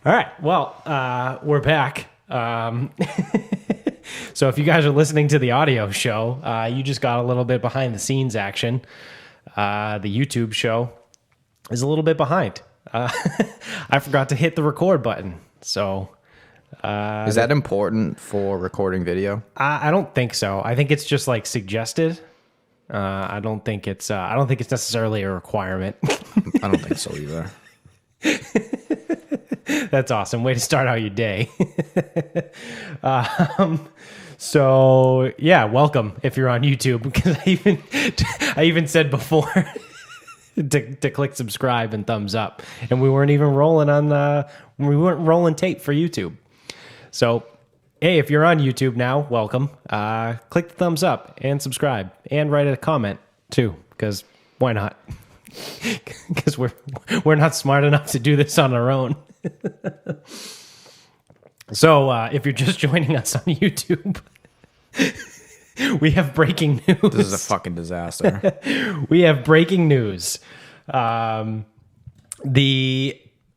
All right. Well, we're back. So if you guys are listening to the audio show, you just got a little bit behind the scenes action. The YouTube show is a little bit behind. I forgot to hit the record button. So is that important for recording video? I don't think so. I think it's just like suggested. I don't think it's necessarily a requirement. I don't think so either. That's awesome. Way to start out your day. So yeah, welcome if you're on YouTube, because I even said before to click subscribe and thumbs up, and we weren't even rolling rolling tape for YouTube. So hey, if you're on YouTube now, welcome. Click the thumbs up and subscribe and write a comment too, because why not? Because we're not smart enough to do this on our own. So if you're just joining us on YouTube, we have breaking news. This is a fucking disaster. We have breaking news. The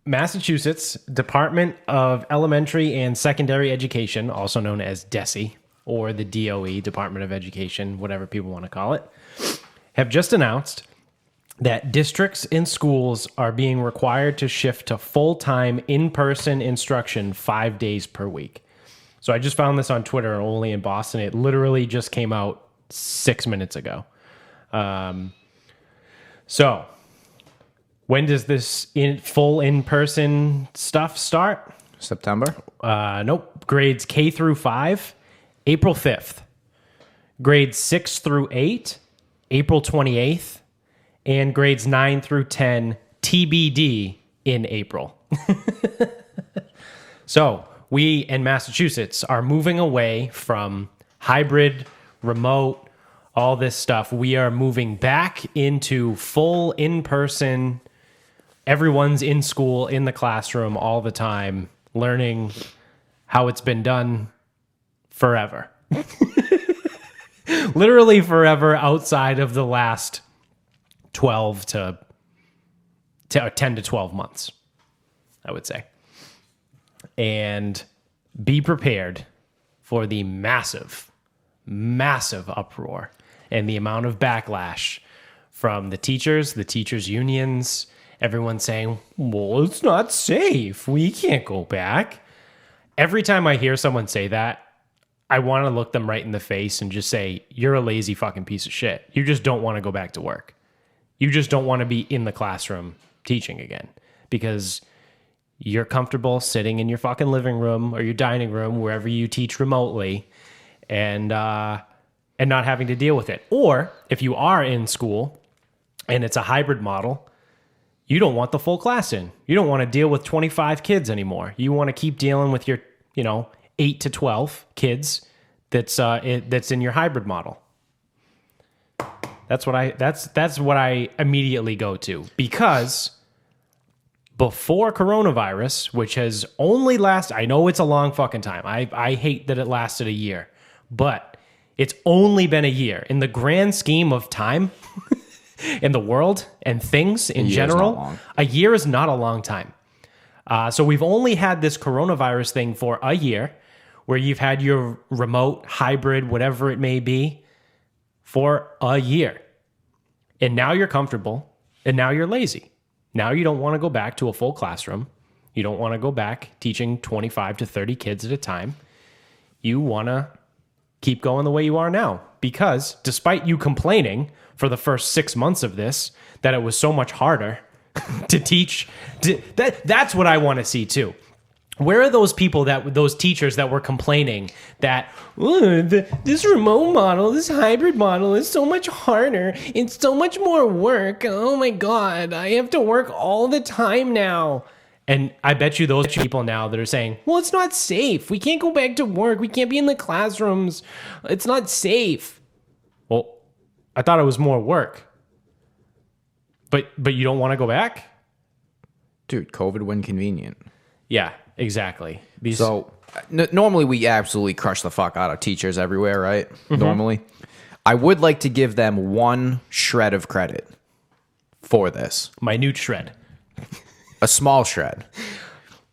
Massachusetts Department of Elementary and Secondary Education, also known as DESE, or the DOE, Department of Education, whatever people want to call it, have just announced that districts and schools are being required to shift to full-time in-person instruction 5 days per week. So I just found this on Twitter, only in Boston. It literally just came out 6 minutes ago. So when does this full in-person stuff start? September? Nope. Grades K through 5, April 5th. Grades 6 through 8, April 28th. And grades 9 through 10, TBD in April. So we in Massachusetts are moving away from hybrid, remote, all this stuff. We are moving back into full in-person. Everyone's in school, in the classroom all the time, learning how it's been done forever. Literally forever, outside of the last 10 to 12 months, I would say. And be prepared for the massive uproar and the amount of backlash from the teachers unions, everyone saying, well, it's not safe. We can't go back. Every time I hear someone say that, I want to look them right in the face and just say, you're a lazy fucking piece of shit. You just don't want to go back to work. You just don't want to be in the classroom teaching again because you're comfortable sitting in your fucking living room or your dining room, wherever you teach remotely, and not having to deal with it. Or if you are in school and it's a hybrid model, you don't want the full class in. You don't want to deal with 25 kids anymore. You want to keep dealing with your, 8 to 12 kids that's in your hybrid model. That's what I immediately go to, because before coronavirus, which has only lasted, I know it's a long fucking time. I hate that it lasted a year, but it's only been a year in the grand scheme of time in the world and things in general. A year is not a long time. So we've only had this coronavirus thing for a year, where you've had your remote, hybrid, whatever it may be, for a year. And now you're comfortable, and now you're lazy. Now you don't want to go back to a full classroom. You don't want to go back teaching 25 to 30 kids at a time. You want to keep going the way you are now, because despite you complaining for the first 6 months of this that it was so much harder to teach, that's what I want to see too. Where are those people, those teachers that were complaining that this remote model, this hybrid model is so much harder. It's so much more work. Oh my God, I have to work all the time now. And I bet you those people now that are saying, well, it's not safe. We can't go back to work. We can't be in the classrooms. It's not safe. Well, I thought it was more work. But you don't want to go back? Dude, COVID when convenient. Yeah. Exactly. Normally we absolutely crush the fuck out of teachers everywhere, right? Mm-hmm. Normally. I would like to give them one shred of credit for this. Minute shred. A small shred.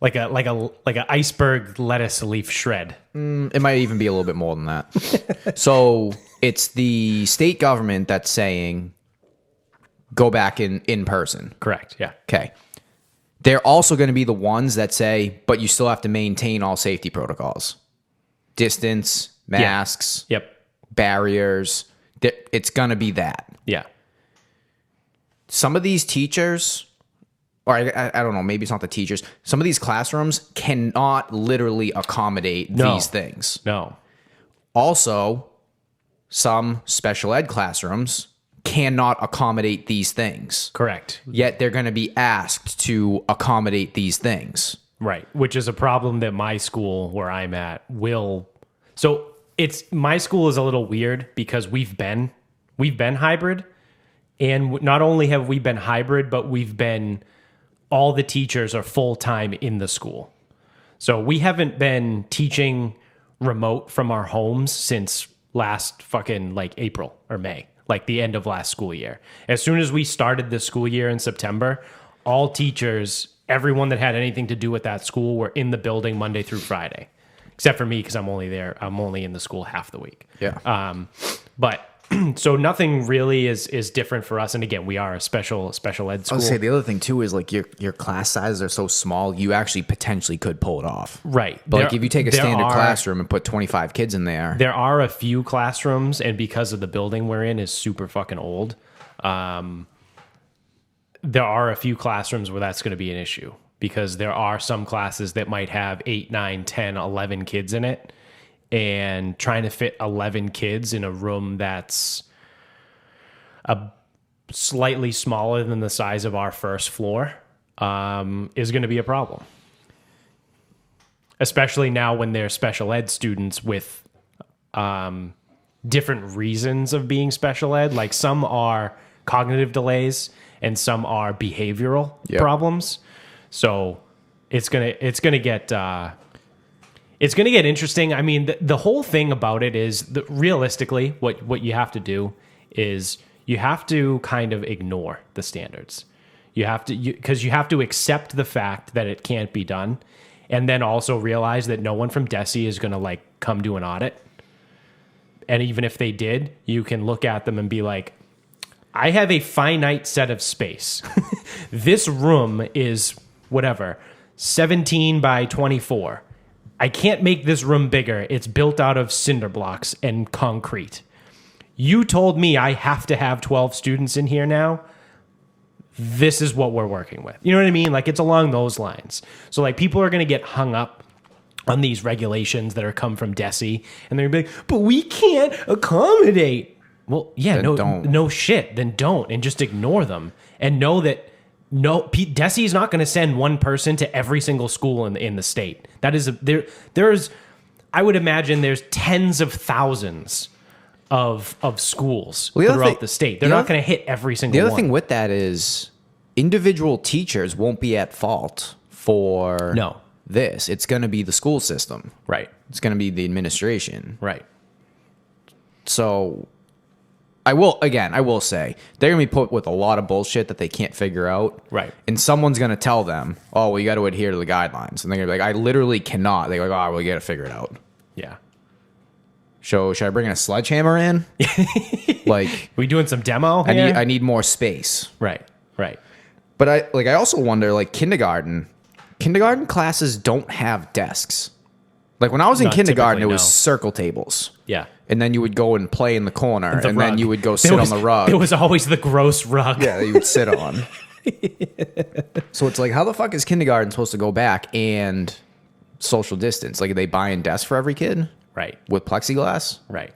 like a iceberg lettuce leaf shred. It might even be a little bit more than that. So it's the state government that's saying go back in person. Correct. Yeah. Okay. They're also going to be the ones that say, but you still have to maintain all safety protocols. Distance, masks, Yep. barriers. It's going to be that. Yeah. Some of these teachers, or I don't know, maybe it's not the teachers. Some of these classrooms cannot literally accommodate these things. No. Also, some special ed classrooms cannot accommodate these things. Correct. Yet they're going to be asked to accommodate these things. Right. Which is a problem that my school where I'm at will. So my school is a little weird because we've been hybrid, and not only have we been hybrid, but all the teachers are full time in the school. So we haven't been teaching remote from our homes since last fucking like April or May. Like the end of last school year. As soon as we started this school year in September, all teachers, everyone that had anything to do with that school were in the building Monday through Friday. Except for me, because I'm only in the school half the week. Yeah. But so nothing really is different for us. And again, we are a special ed school. I would say the other thing too is like your class sizes are so small, you actually potentially could pull it off. Right. But like if you take a standard classroom and put 25 kids in there. There are a few classrooms, and because of the building we're in is super fucking old, there are a few classrooms where that's going to be an issue, because there are some classes that might have 8, 9, 10, 11 kids in it. And trying to fit 11 kids in a room that's slightly smaller than the size of our first floor is going to be a problem. Especially now when they're special ed students with different reasons of being special ed. Like some are cognitive delays and some are behavioral problems. So it's gonna get interesting. I mean, the whole thing about it is that realistically, what you have to do is you have to kind of ignore the standards. You have to, because you have to accept the fact that it can't be done, and then also realize that no one from DESE is going to like come do an audit. And even if they did, you can look at them and be like, I have a finite set of space. This room is whatever, 17 by 24. I can't make this room bigger. It's built out of cinder blocks and concrete. You told me I have to have 12 students in here now. This is what we're working with. You know what I mean? Like, it's along those lines. So, like, people are going to get hung up on these regulations that are come from DESE, and they're going to be like, but we can't accommodate. Well, yeah, no shit. Then don't, and just ignore them. And know that DESE is not going to send one person to every single school in the state. That is there's I would imagine there's tens of thousands of schools throughout the state. They're not going to hit every single one. The other thing with that is individual teachers won't be at fault for this. It's going to be the school system. Right. It's going to be the administration. Right. So I will say they're going to be put with a lot of bullshit that they can't figure out. Right. And someone's going to tell them, oh, well, you got to adhere to the guidelines. And they're going to be like, I literally cannot. They're like, oh, well, you got to figure it out. Yeah. So should I bring a sledgehammer in? Like, we doing some demo here? I need more space. Right. Right. But I also wonder, like, kindergarten classes don't have desks. Like when I was in kindergarten, it was circle tables. Yeah. And then you would go and play in the corner, and then you would go sit on the rug. It was always the gross rug. Yeah, that you would sit on. So it's like, how the fuck is kindergarten supposed to go back and social distance? Like, are they buying desks for every kid? Right. With plexiglass? Right.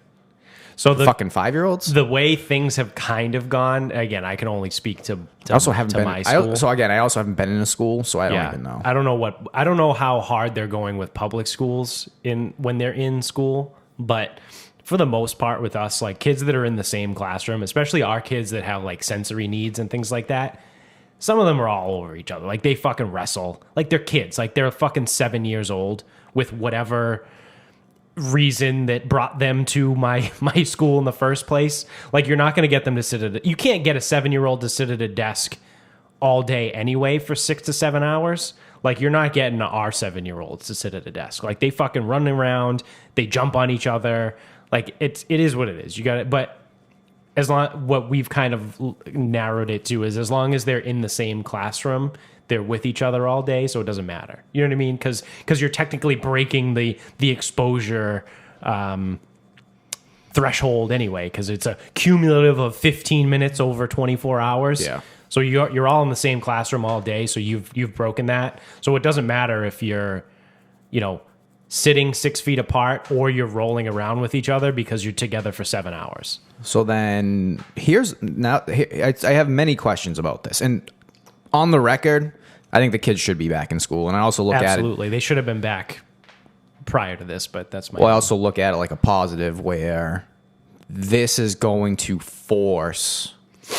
So the fucking 5-year-olds? The way things have kind of gone, again, I can only speak to my school. I also haven't been in a school, so I don't even know. I don't know how hard they're going with public schools when they're in school, but for the most part with us, like kids that are in the same classroom, especially our kids that have like sensory needs and things like that, some of them are all over each other. Like they fucking wrestle. Like they're kids. Like they're fucking 7 years old with whatever reason that brought them to my school in the first place. Like you're not going to get them to sit you can't get a 7-year-old to sit at a desk all day anyway for 6 to 7 hours. Like, you're not getting our 7-year-olds to sit at a desk. Like, they fucking run around, they jump on each other. Like, it is what it is. You got it. But as long, what we've kind of narrowed it to is as long as they're in the same classroom, they're with each other all day, so it doesn't matter. You know what I mean? Because you're technically breaking the exposure threshold anyway, because it's a cumulative of 15 minutes over 24 hours. Yeah. So you're all in the same classroom all day, so you've broken that. So it doesn't matter if you're, sitting 6 feet apart or you're rolling around with each other because you're together for 7 hours. So then I have many questions about this. And on the record, I think the kids should be back in school. And I also look at it. Absolutely. They should have been back prior to this, but that's my Well, I also look at it like a positive where this is going to force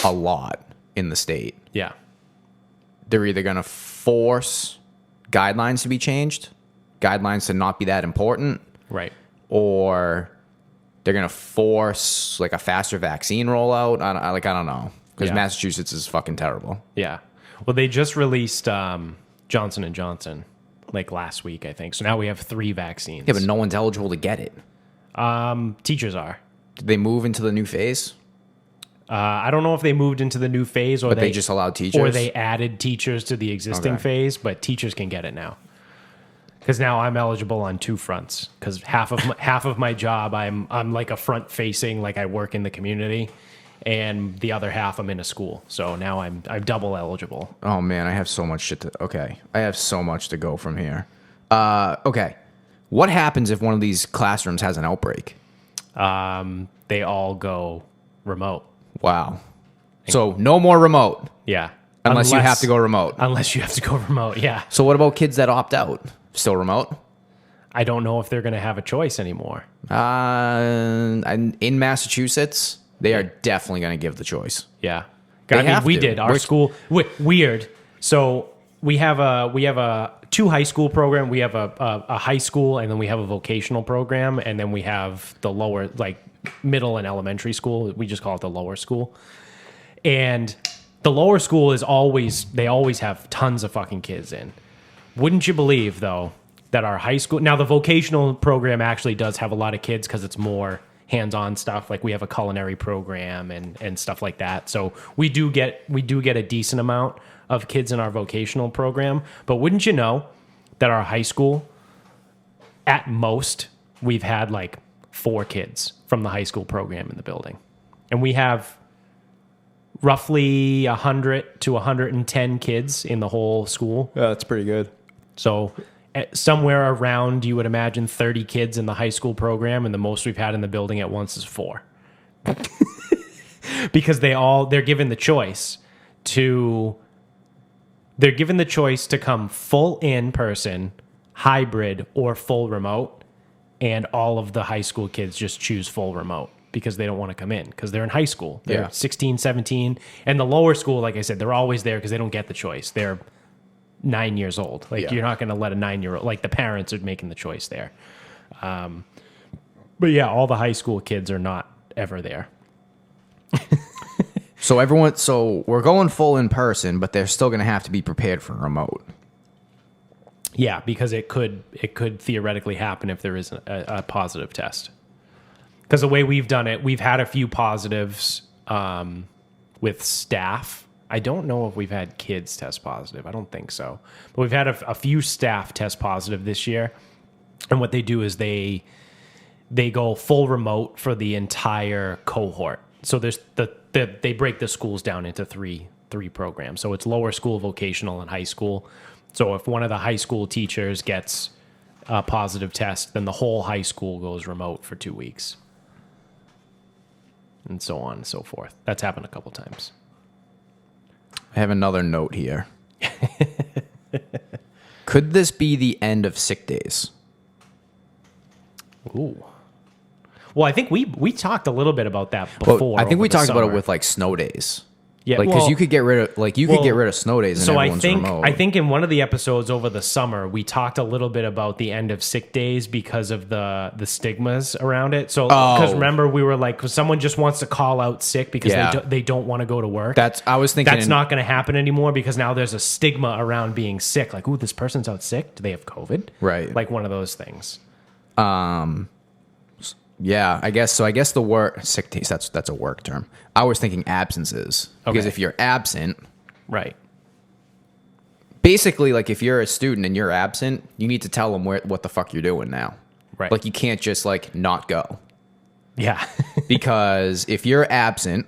a lot in the state. Yeah. They're either going to force guidelines to be changed, guidelines to not be that important, Right. or they're going to force like a faster vaccine rollout. I don't know, because Yeah. Massachusetts is fucking terrible. Yeah. Well, they just released Johnson & Johnson like last week, I think. So now we have 3 vaccines. Yeah, but no one's eligible to get it. Teachers are. Did they move into the new phase? I don't know if they moved into the new phase or But they just allowed teachers? or they added teachers to the existing Okay. phase, but teachers can get it now. Because now I'm eligible on 2 fronts. Because half of my job I'm like a front facing, like I work in the community, and the other half I'm in a school. So now I'm double eligible. Oh man, I have so much shit to. Okay, I have so much to go from here. Okay, what happens if one of these classrooms has an outbreak? They all go remote. Wow. So no more remote Yeah. unless you have to go remote. Unless you have to go remote. Yeah. So what about kids that opt out? Still remote? I don't know if they're going to have a choice anymore. And in Massachusetts, they are definitely going to give the choice. Yeah. They I mean, have we to. did. Our school, weird. So we have a 2 high school program. We have a high school, and then we have a vocational program, and then we have the lower, like middle and elementary school. We just call it the lower school. And the lower school they always have tons of fucking kids in. Wouldn't you believe, though, that our high school, now the vocational program actually does have a lot of kids because it's more hands-on stuff. Like we have a culinary program and stuff like that. So we do get a decent amount of kids in our vocational program. But wouldn't you know that our high school, at most, we've had like 4 kids from the high school program in the building. And we have roughly 100 to 110 kids in the whole school. Yeah, that's pretty good. So somewhere around, you would imagine 30 kids in the high school program, and the most we've had in the building at once is 4. Because they're given the choice to come full in person, hybrid, or full remote, and all of the high school kids just choose full remote because they don't want to come in because they're in high school. They're Yeah. 16, 17, and the lower school, like I said, they're always there because they don't get the choice. They're 9 years old. Like Yeah. you're not going to let a 9-year-old, like the parents are making the choice there. But yeah, all the high school kids are not ever there. So we're going full in person, but they're still going to have to be prepared for remote. Yeah, because it could theoretically happen if there is a positive test. Because the way we've done it, we've had a few positives with staff. I don't know if we've had kids test positive. I don't think so. But we've had a few staff test positive this year. And what they do is they go full remote for the entire cohort. So there's they break the schools down into three programs. So it's lower school, vocational, and high school. So if one of the high school teachers gets a positive test, then the whole high school goes remote for 2 weeks. And so on and so forth. That's happened a couple times. I have another note here. Could this be the end of sick days? Ooh. Well, I think we talked a little bit about that before. Well, I think over we the talked about it summer. with like snow days. Yeah, Like, because well- you could get rid of could get rid of snow days and So everyone's remote. I think in one of the episodes over the summer, we talked a little bit about the end of sick days because of the stigmas around it. So because remember we were like, 'cause someone just wants to call out sick because Yeah. they don't want to go to work. I was thinking That's not going to happen anymore because now there's a stigma around being sick. Like, ooh, this person's out sick. Do they have COVID? Right. Like one of those things. Yeah, I guess so. I guess the work sick days, that's a work term. I was thinking absences because Okay. if you're absent, Right. basically, like if you're a student and you're absent, you need to tell them what the fuck you're doing now. Right. Like you can't just like not go Yeah. because if you're absent,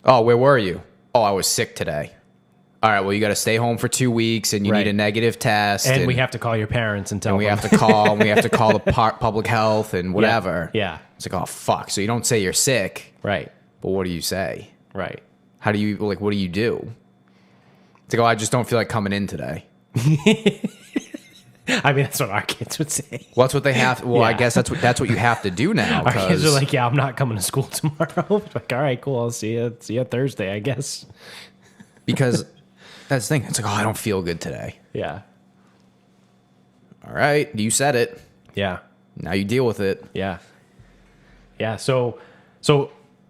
oh, where were you? Oh, I was sick today. All right, well, you got to stay home for 2 weeks, and you Right. need a negative test, and we have to call your parents and tell and we them. have to call, and we have to call the public health and whatever. Yeah. It's like, oh fuck. So you don't say you're sick, Right. but what do you say? Right. How do you like? What do you do? It's like, oh, I just don't feel like coming in today. I mean, that's what our kids would say. Well, that's what they have. Well, I Yeah. guess that's what you have to do now. Our kids 'cause- are like, yeah, I'm not coming to school tomorrow. Like, all right, cool. I'll see you Thursday, I guess. because that's the thing. It's like, oh, I don't feel good today. Yeah. All right, you said it. Yeah. Now you deal with it. Yeah. Yeah. So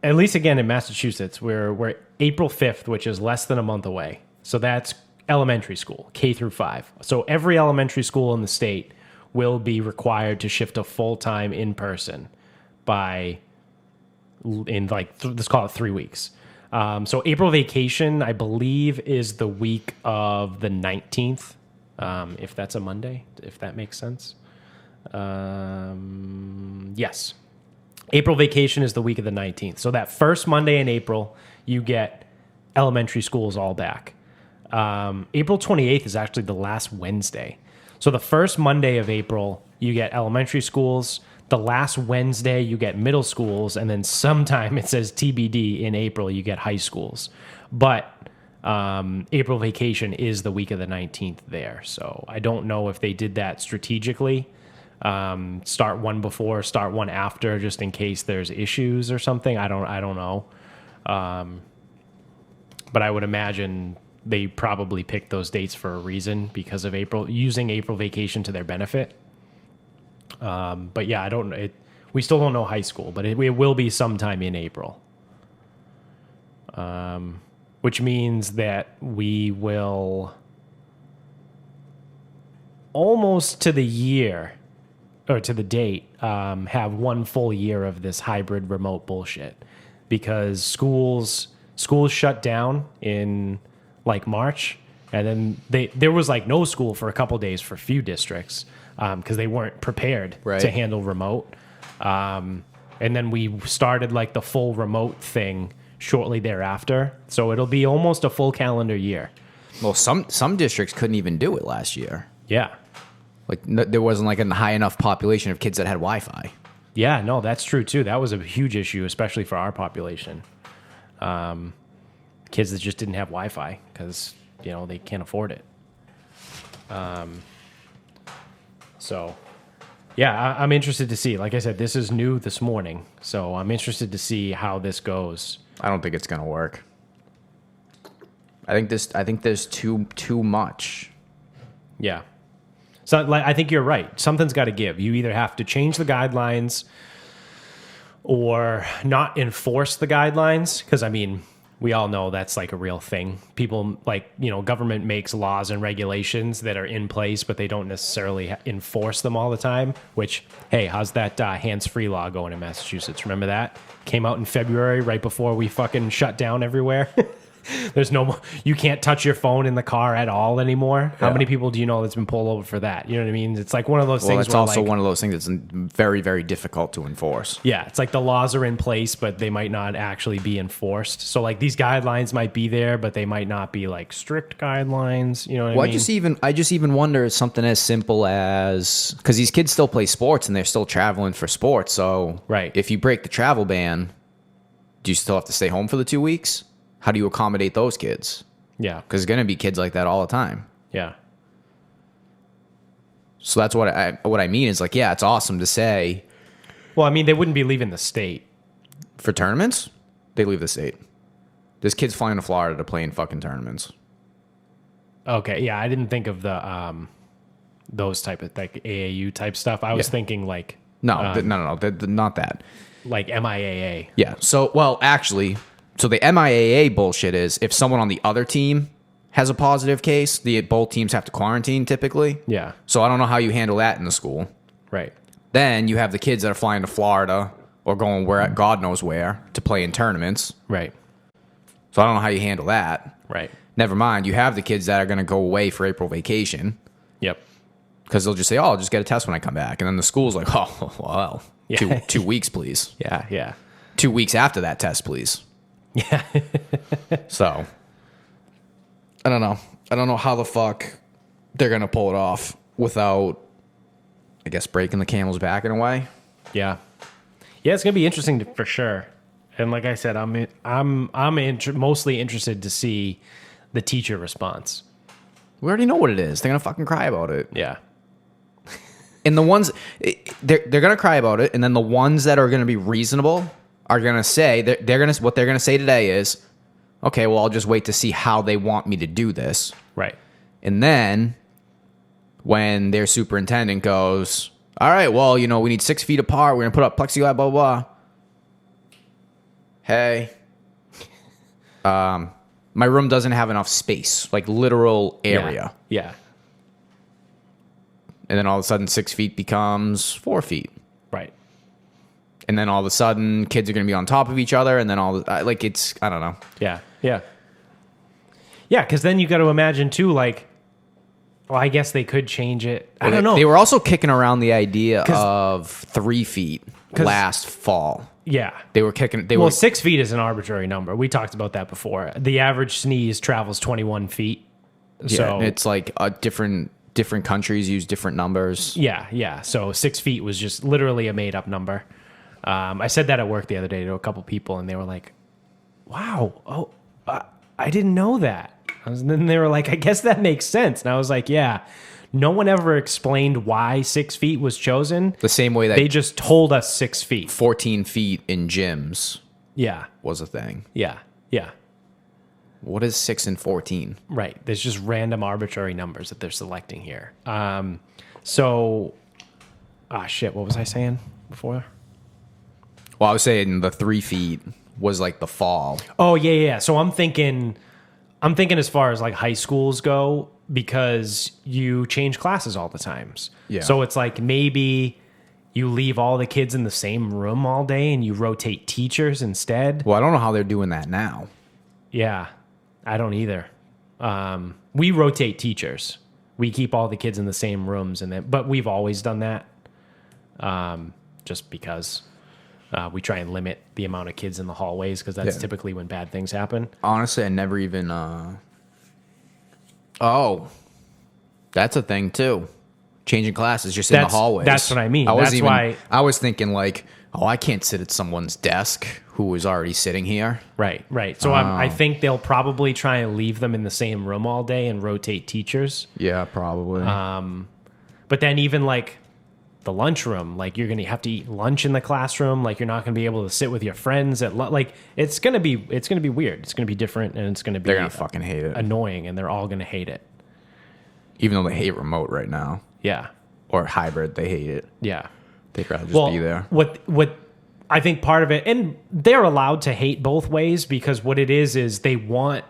at least again in Massachusetts, we're April 5th, which is less than a month away. So that's elementary school, K through 5. So every elementary school in the state will be required to shift to full-time in person let's call it 3 weeks. So April vacation, I believe, is the week of the 19th, if that's a Monday, if that makes sense. Yes. April vacation is the week of the 19th. So that first Monday in April, you get elementary schools all back. April 28th is actually the last Wednesday. So the first Monday of April, you get elementary schools. The last Wednesday, you get middle schools. And then sometime it says TBD in April, you get high schools. But April vacation is the week of the 19th there. So I don't know if they did that strategically. Start one before, start one after, just in case there's issues or something. I don't know. But I would imagine they probably picked those dates for a reason because of using April vacation to their benefit. But yeah, we still don't know high school, but it will be sometime in April. Which means that we will almost to the year or to the date, have one full year of this hybrid remote bullshit because schools shut down in like March, and then there was like no school for a couple days for a few districts because they weren't prepared to handle remote. And then we started like the full remote thing shortly thereafter, so it'll be almost a full calendar year. Well, some districts couldn't even do it last year. Yeah. Like there wasn't like a high enough population of kids that had Wi-Fi. Yeah, no, that's true too. That was a huge issue, especially for our population. Kids that just didn't have Wi-Fi because they can't afford it. So, yeah, I'm interested to see. Like I said, this is new this morning, so I'm interested to see how this goes. I don't think it's gonna work. I think there's too much. Yeah. So I think you're right. Something's got to give. You either have to change the guidelines or not enforce the guidelines. Because, I mean, we all know that's like a real thing. People government makes laws and regulations that are in place, but they don't necessarily enforce them all the time. Which, hey, how's that hands-free law going in Massachusetts? Remember that? Came out in February right before we fucking shut down everywhere. There's you can't touch your phone in the car at all anymore. How many people do you know that's been pulled over for that? You know what I mean? It's like one of those things. It's also one of those things that's very, very difficult to enforce. Yeah, it's like the laws are in place, but they might not actually be enforced. So like these guidelines might be there, but they might not be like strict guidelines. You know what I mean? I just even wonder something as simple as because these kids still play sports and they're still traveling for sports. So if you break the travel ban, do you still have to stay home for the 2 weeks? How do you accommodate those kids? Yeah. Because there's going to be kids like that all the time. Yeah. So that's what I mean is like, yeah, it's awesome to say. Well, I mean, they wouldn't be leaving the state. For tournaments, they leave the state. There's kids flying to Florida to play in fucking tournaments. Okay, yeah, I didn't think of the those type of like AAU type stuff. I was thinking like no, not that. Like MIAA. Yeah. So, well, actually, so the MIAA bullshit is if someone on the other team has a positive case, both teams have to quarantine typically. Yeah. So I don't know how you handle that in the school. Right. Then you have the kids that are flying to Florida or going where God knows where to play in tournaments. Right. So I don't know how you handle that. Right. Never mind. You have the kids that are going to go away for April vacation. Yep. Because they'll just say, "Oh, I'll just get a test when I come back," and then the school's like, "Oh, well, Yeah. two weeks, please." Yeah. Yeah. 2 weeks after that test, please. Yeah. So I don't know. I don't know how the fuck they're gonna pull it off without, I guess, breaking the camel's back in a way. Yeah. Yeah, it's gonna be interesting for sure. And like I said, I'm mostly interested to see the teacher response. We already know what it is. They're gonna fucking cry about it. Yeah. And the ones they're gonna cry about it, and then the ones that are gonna be reasonable are gonna say what they're gonna say today is, okay, well, I'll just wait to see how they want me to do this. Right. And then when their superintendent goes, all right, well, we need 6 feet apart. We're going to put up plexiglass, blah, blah, blah. Hey, my room doesn't have enough space, like literal area. Yeah. And then all of a sudden 6 feet becomes 4 feet. Right. And then all of a sudden kids are going to be on top of each other. And then I don't know. Yeah. Yeah. Yeah. Cause then you got to imagine too, like, well, I guess they could change it. I don't know. They were also kicking around the idea of 3 feet last fall. Yeah. They were kicking. 6 feet is an arbitrary number. We talked about that before. The average sneeze travels 21 feet. Yeah, So it's like different countries use different numbers. Yeah. Yeah. So 6 feet was just literally a made up number. I said that at work the other day to a couple people, and they were like, wow, I didn't know that. And then they were like, I guess that makes sense. And I was like, yeah, no one ever explained why 6 feet was chosen. The same way that they just told us 6 feet. 14 feet in gyms was a thing. Yeah. Yeah. What is 6 and 14? Right. There's just random arbitrary numbers that they're selecting here. What was I saying before? Well, I was saying the 3 feet was like the fall. Oh, yeah. So I'm thinking as far as like high schools go, because you change classes all the times. Yeah. So it's like maybe you leave all the kids in the same room all day and you rotate teachers instead. Well, I don't know how they're doing that now. Yeah, I don't either. We rotate teachers. We keep all the kids in the same rooms, but we've always done that just because we try and limit the amount of kids in the hallways because that's typically when bad things happen. Honestly, I never even... Oh, that's a thing too. Changing classes just in the hallways. That's what I mean. I was thinking like, I can't sit at someone's desk who is already sitting here. Right. So I think they'll probably try and leave them in the same room all day and rotate teachers. Yeah, probably. But then even like the lunchroom, like you're going to have to eat lunch in the classroom. Like you're not going to be able to sit with your friends at like it's going to be weird. It's going to be different, and it's going to be they're going to fucking hate it. Annoying, and they're all going to hate it. Even though they hate remote right now. Yeah. Or hybrid, they hate it. Yeah. They'd rather just be there. What I think part of it, and they're allowed to hate both ways, because what it is they want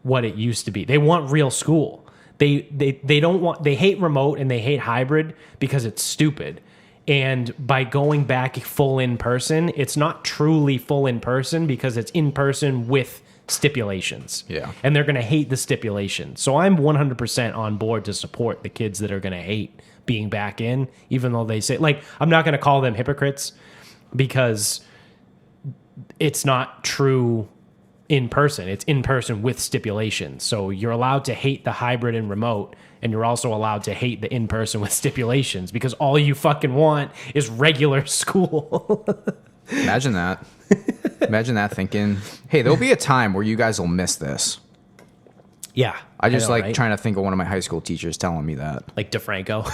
what it used to be. They want real school. They hate remote and they hate hybrid because it's stupid. And by going back full in person, it's not truly full in person because it's in person with stipulations. Yeah. And they're going to hate the stipulations. So I'm 100% on board to support the kids that are going to hate being back in, even though they say, like, I'm not going to call them hypocrites because it's not true in person. It's in person with stipulations. So you're allowed to hate the hybrid and remote, and you're also allowed to hate the in person with stipulations because all you fucking want is regular school. Imagine that. Imagine that thinking, hey, there'll be a time where you guys will miss this. Yeah. I know, right? Trying to think of one of my high school teachers telling me that. Like DeFranco.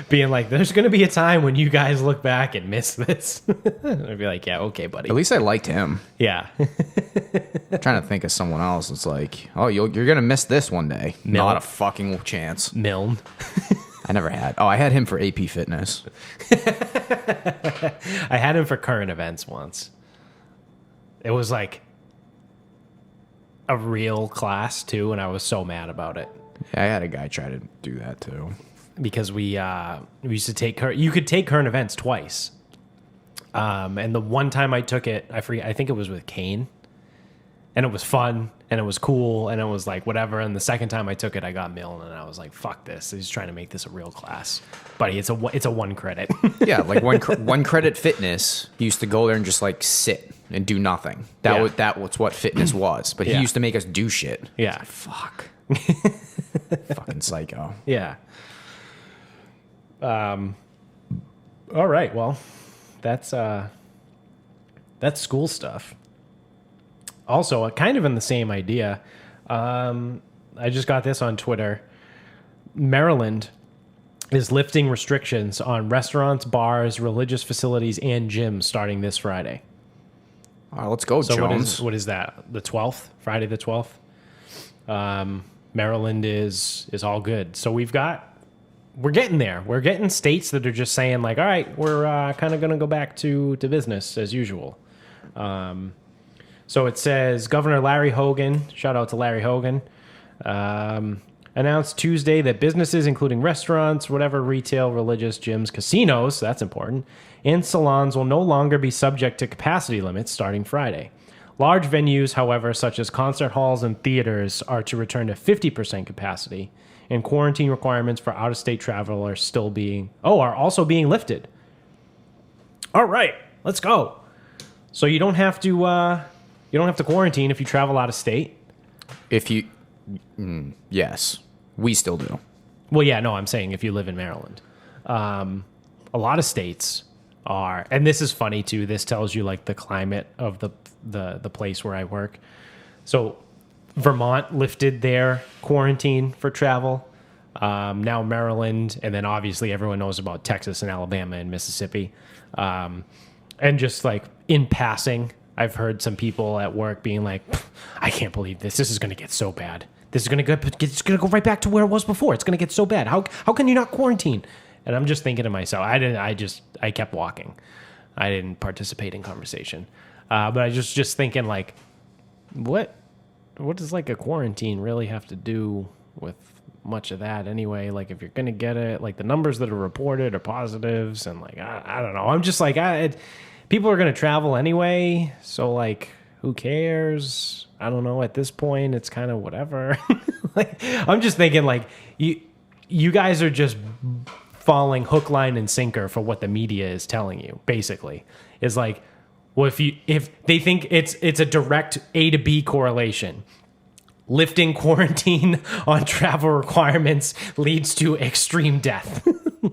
Being like, there's going to be a time when you guys look back and miss this. I'd be like, yeah, okay, buddy. At least I liked him. Yeah. I'm trying to think of someone else. It's like, oh, you're going to miss this one day. Not a fucking chance. Milne. I never had. Oh, I had him for AP Fitness. I had him for current events once. It was like a real class too, and I was so mad about it. Yeah, I had a guy try to do that too. Because we used to take you could take current events twice. And the one time I took it, I forget, I think it was with Kane. And it was fun, and it was cool, and it was like whatever. And the second time I took it, I got Milne, and I was like, "Fuck this!" He's trying to make this a real class, buddy. It's a 1 credit. Yeah, like one credit fitness. He used to go there and just like sit and do nothing. That was what fitness was. But he used to make us do shit. Yeah, like, fuck, fucking psycho. Yeah. All right. Well, that's school stuff. Also, kind of in the same idea, I just got this on Twitter. Maryland is lifting restrictions on restaurants, bars, religious facilities, and gyms starting this Friday. All right, let's go, Jones. What is that? The 12th? Friday the 12th? Maryland is all good. So we're getting there. We're getting states that are just saying like, all right, we're kind of going to go back to business as usual. So it says Governor Larry Hogan, shout out to Larry Hogan, announced Tuesday that businesses, including restaurants, whatever, retail, religious, gyms, casinos, that's important, and salons will no longer be subject to capacity limits starting Friday. Large venues, however, such as concert halls and theaters, are to return to 50% capacity, and quarantine requirements for out-of-state travel are also being lifted. All right, let's go. So you don't have to quarantine if you travel out of state. Yes, we still do. Well, yeah, no, I'm saying if you live in Maryland. A lot of states are, and this is funny too. This tells you like the climate of the place where I work. So Vermont lifted their quarantine for travel. Now Maryland, and then obviously everyone knows about Texas and Alabama and Mississippi. And just like in passing, I've heard some people at work being like, I can't believe this. This is going to get so bad. It's going to go right back to where it was before. It's going to get so bad. How can you not quarantine? And I'm just thinking to myself, I kept walking. I didn't participate in conversation. But I just thinking like, what does like a quarantine really have to do with much of that anyway? Like if you're going to get it, like the numbers that are reported are positives, and like, I don't know. I'm just like, people are going to travel anyway. So like, who cares? I don't know. At this point, it's kind of whatever. Like, I'm just thinking like you guys are just falling hook, line, and sinker for what the media is telling you. Basically, is like, well, if they think it's a direct A to B correlation, lifting quarantine on travel requirements leads to extreme death.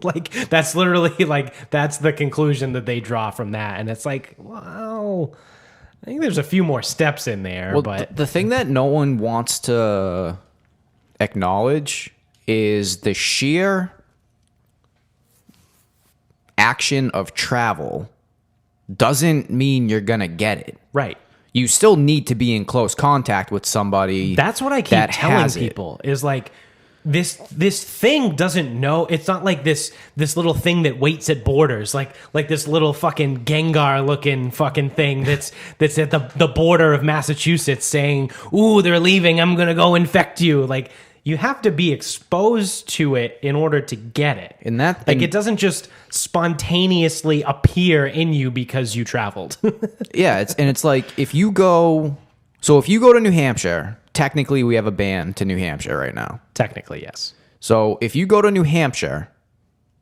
Like that's literally like that's the conclusion that they draw from that, and it's like, well, I think there's a few more steps in there. Well, but the thing that no one wants to acknowledge is the sheer action of travel doesn't mean you're gonna get it. Right. You still need to be in close contact with somebody. That's what I keep telling people is like, this thing doesn't know. It's not like this little thing that waits at borders, like this little fucking Gengar looking fucking thing that's at the border of Massachusetts saying, "Ooh, they're leaving. I'm gonna go infect you." Like you have to be exposed to it in order to get it. And that it doesn't just spontaneously appear in you because you traveled. Yeah, it's like if you go to New Hampshire. Technically, we have a ban to New Hampshire right now. Technically, yes. So if you go to New Hampshire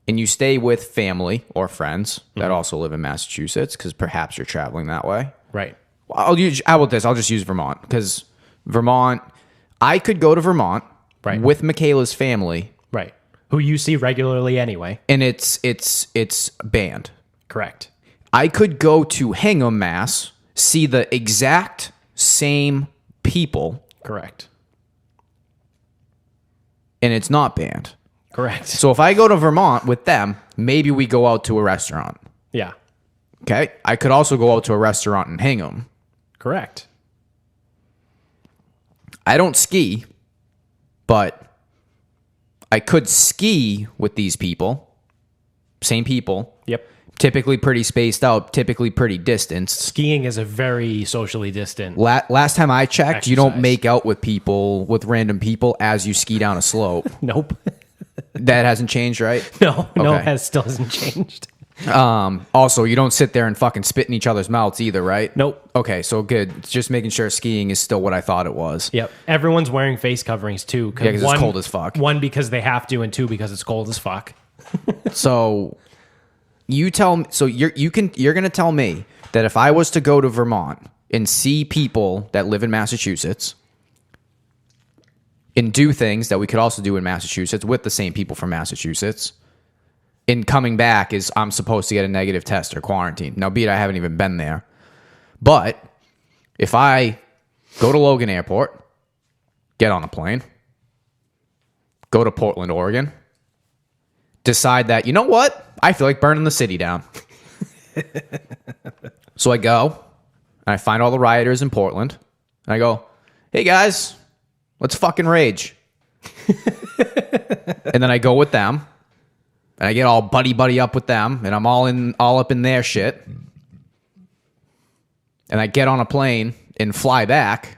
and you stay with family or friends that also live in Massachusetts, because perhaps you're traveling that way. Right. I'll just use Vermont, because Vermont, I could go to Vermont with Michaela's family. Right. Who you see regularly anyway. And it's banned. Correct. I could go to Hingham, Mass, see the exact same people. Correct. And it's not banned. Correct. So if I go to Vermont with them, maybe we go out to a restaurant. Yeah. Okay? I could also go out to a restaurant in Hingham. Correct. I don't ski, but I could ski with these people. Same people. Yep. Typically pretty spaced out, typically pretty distanced. Skiing is a very socially distant. Last time I checked, exercise. You don't make out with random people as you ski down a slope. Nope. That hasn't changed, right? No, Okay. it still hasn't changed. Also, you don't sit there and fucking spit in each other's mouths either, right? Nope. Okay, so good. Just making sure skiing is still what I thought it was. Yep. Everyone's wearing face coverings too. Yeah, because it's cold as fuck. One, because they have to, and two, because it's cold as fuck. So you're gonna tell me that if I was to go to Vermont and see people that live in Massachusetts and do things that we could also do in Massachusetts with the same people from Massachusetts, and coming back is I'm supposed to get a negative test or quarantine. Now, be it I haven't even been there. But if I go to Logan Airport, get on a plane, go to Portland, Oregon, decide that, you know what? I feel like burning the city down. So I go, and I find all the rioters in Portland, and I go, hey guys, let's fucking rage. And then I go with them, and I get all buddy up with them, and I'm all up in their shit. And I get on a plane and fly back.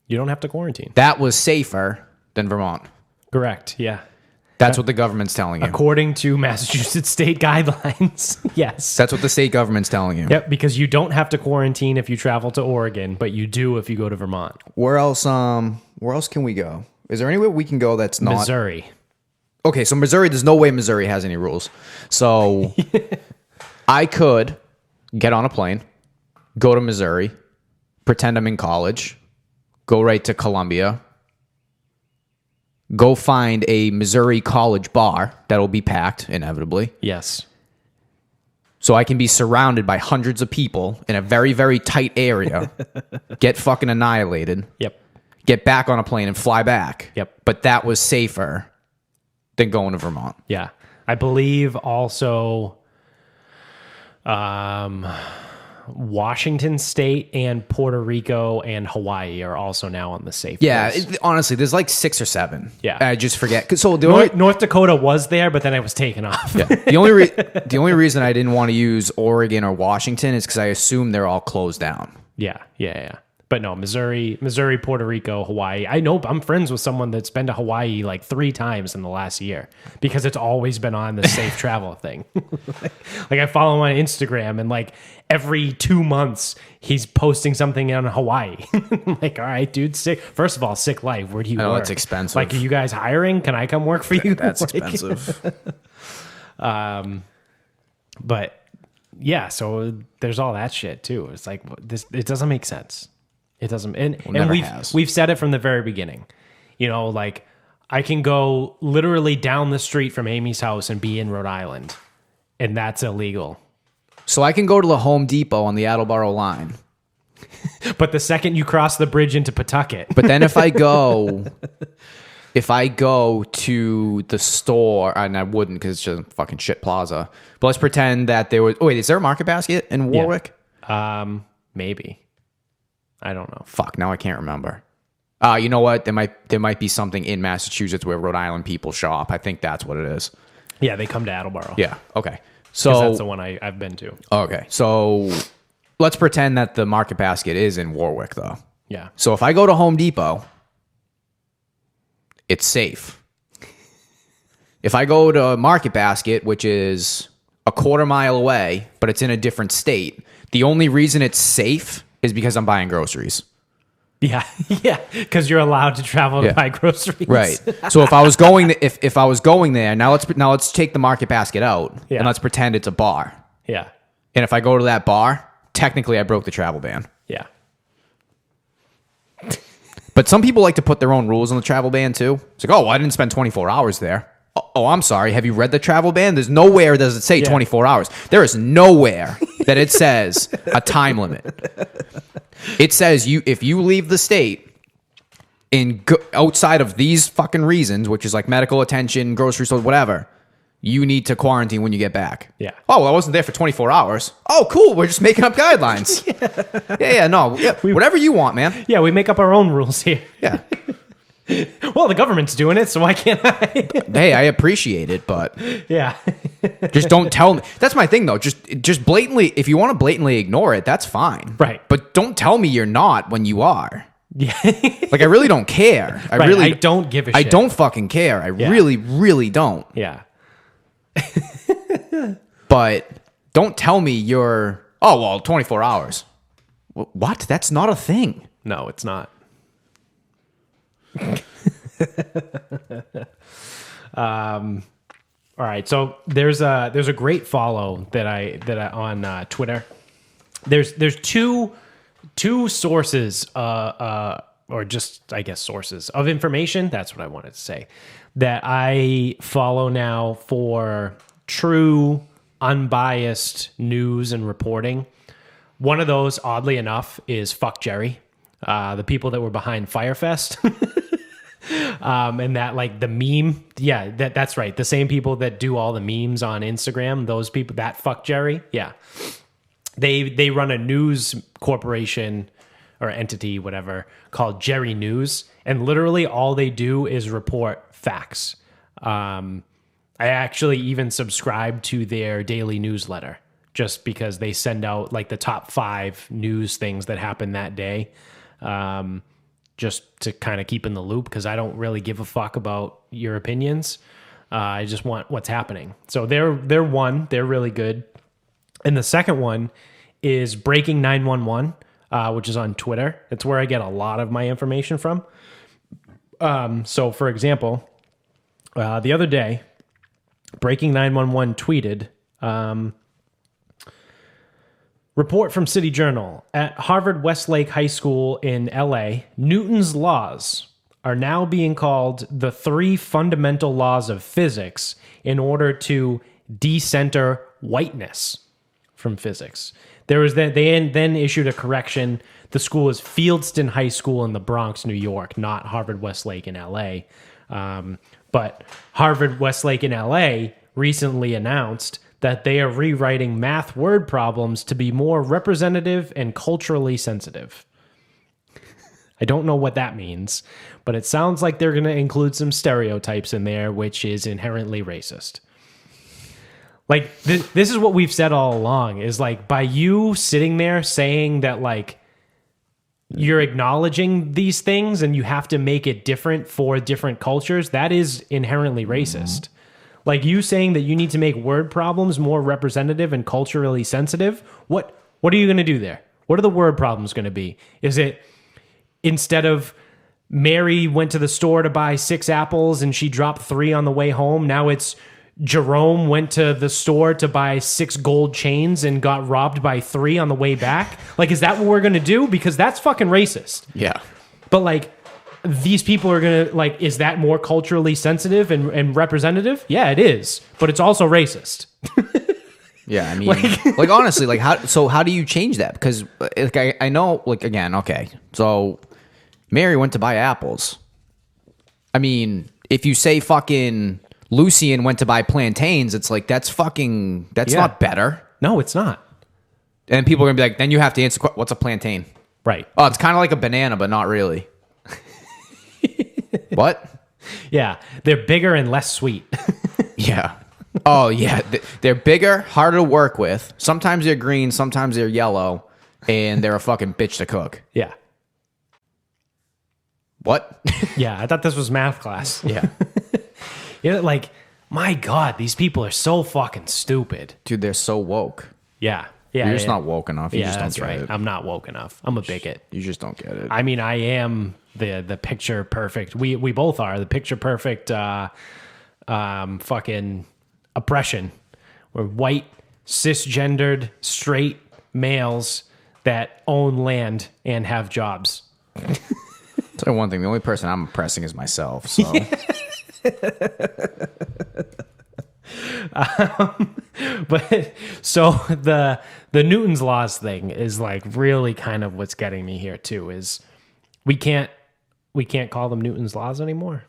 You don't have to quarantine. That was safer than Vermont. Correct. Yeah. That's what the government's telling you. According to Massachusetts state guidelines. Yes. That's what the state government's telling you. Yep, because you don't have to quarantine if you travel to Oregon, but you do if you go to Vermont. Where else can we go? Is there anywhere we can go that's not Missouri? Okay, so Missouri, there's no way Missouri has any rules. So I could get on a plane, go to Missouri, pretend I'm in college, go right to Columbia, go find a Missouri college bar that'll be packed, inevitably. Yes. So I can be surrounded by hundreds of people in a very, very tight area, get fucking annihilated. Yep. Get back on a plane and fly back. Yep. But that was safer than going to Vermont. Yeah. I believe also Washington State and Puerto Rico and Hawaii are also now on the safe list. Honestly, there's like 6 or 7. Yeah. I just forget. So North Dakota was there, but then it was taken off. Yeah. The only reason I didn't want to use Oregon or Washington is because I assume they're all closed down. Yeah. But no, Missouri, Puerto Rico, Hawaii. I know I'm friends with someone that's been to Hawaii like 3 times in the last year because it's always been on the safe travel thing. Like I follow him on Instagram and like every 2 months he's posting something on Hawaii. I'm like, all right, dude, sick. First of all, sick life. Where do you work? It's expensive. Like, are you guys hiring? Can I come work for you? That's expensive. But yeah, so there's all that shit too. It's like it doesn't make sense. It doesn't, and we've said it from the very beginning. You know, like I can go literally down the street from Amy's house and be in Rhode Island, and that's illegal. So I can go to the Home Depot on the Attleboro line. But the second you cross the bridge into Pawtucket, but then if I go to the store, and I wouldn't because it's just a fucking shit plaza. But let's pretend that there was. Oh wait, is there a Market Basket in Warwick? Yeah. Maybe. I don't know. Fuck, now I can't remember. You know what? There might be something in Massachusetts where Rhode Island people shop. I think that's what it is. Yeah, they come to Attleboro. Yeah. Okay. So that's the one I've been to. Okay. So let's pretend that the Market Basket is in Warwick, though. Yeah. So if I go to Home Depot, it's safe. If I go to Market Basket, which is a quarter mile away, but it's in a different state, the only reason it's safe is because I'm buying groceries. Yeah, because you're allowed to travel to buy groceries. Right. So if I was going if I was going there, now let's take the Market Basket out and let's pretend it's a bar. Yeah. And if I go to that bar, technically I broke the travel ban. Yeah. But some people like to put their own rules on the travel ban too. It's like, oh, I didn't spend 24 hours there. Oh, I'm sorry. Have you read the travel ban? There's nowhere does it say 24 hours. There is nowhere that it says a time limit. It says if you leave the state outside of these fucking reasons, which is like medical attention, grocery store, whatever, you need to quarantine when you get back. Yeah. Oh, well, I wasn't there for 24 hours. Oh, cool. We're just making up guidelines. No. Yeah, whatever you want, man. Yeah, we make up our own rules here. Yeah. Well, the government's doing it, so why can't I? Hey, I appreciate it, but Yeah. just don't tell me. That's my thing, though. Just blatantly, if you want to blatantly ignore it, that's fine. Right. But don't tell me you're not when you are. Yeah. Like, I really don't care. I don't give a shit. I don't fucking care. I really, really don't. Yeah. But don't tell me you're, 24 hours. What? That's not a thing. No, it's not. All right, so there's a great follow that I on Twitter. There's two sources, or just I guess sources of information. That's what I wanted to say. That I follow now for true, unbiased news and reporting. One of those, oddly enough, is Fuck Jerry, the people that were behind Firefest. And that, like, the meme, yeah, that's right. The same people that do all the memes on Instagram, those people, that Fuck Jerry, yeah. They run a news corporation or entity, whatever, called Jerry News, and literally all they do is report facts. I actually even subscribe to their daily newsletter just because they send out, like, the top 5 news things that happened that day. Just to kind of keep in the loop, because I don't really give a fuck about your opinions. I just want what's happening. So they're really good. And the second one is Breaking 911, which is on Twitter. It's where I get a lot of my information from. So for example, the other day, Breaking 911 tweeted, report from City Journal. At Harvard Westlake High School in LA, Newton's laws are now being called the 3 fundamental laws of physics in order to decenter whiteness from physics. They then issued a correction. The school is Fieldston High School in the Bronx, New York, not Harvard Westlake in LA. But Harvard Westlake in LA recently announced that they are rewriting math word problems to be more representative and culturally sensitive. I don't know what that means, but it sounds like they're going to include some stereotypes in there, which is inherently racist. Like, this is what we've said all along, is like, by you sitting there saying that, like, you're acknowledging these things and you have to make it different for different cultures, that is inherently racist. Like, you saying that you need to make word problems more representative and culturally sensitive, what are you going to do there? What are the word problems going to be? Is it, instead of Mary went to the store to buy 6 apples and she dropped 3 on the way home, now it's Jerome went to the store to buy 6 gold chains and got robbed by 3 on the way back? Like, is that what we're going to do? Because that's fucking racist. Yeah. But, like, these people are going to, like, is that more culturally sensitive and representative? Yeah, it is. But it's also racist. Yeah, I mean, like honestly, like, how do you change that? Because, like, I know, like, again, okay, so Mary went to buy apples. I mean, if you say fucking Lucian went to buy plantains, it's like, that's not better. No, it's not. And people are going to be like, then you have to answer, what's a plantain? Right. Oh, it's kind of like a banana, but not really. What? Yeah, they're bigger and less sweet. Yeah. Oh, yeah. They're bigger, harder to work with. Sometimes they're green, sometimes they're yellow, and they're a fucking bitch to cook. Yeah. What? Yeah, I thought this was math class. Yeah. Yeah, like, my God, these people are so fucking stupid. Dude, they're so woke. Yeah. Yeah. You're just not woke enough. You just don't that's get right. it. I'm not woke enough. I'm a bigot. You just don't get it. I mean, I am the picture perfect. We both are the picture perfect fucking oppression. We're white, cisgendered, straight males that own land and have jobs. Tell you one thing, the only person I'm oppressing is myself, so. But so the Newton's laws thing is, like, really kind of what's getting me here too, is we can't call them Newton's laws anymore.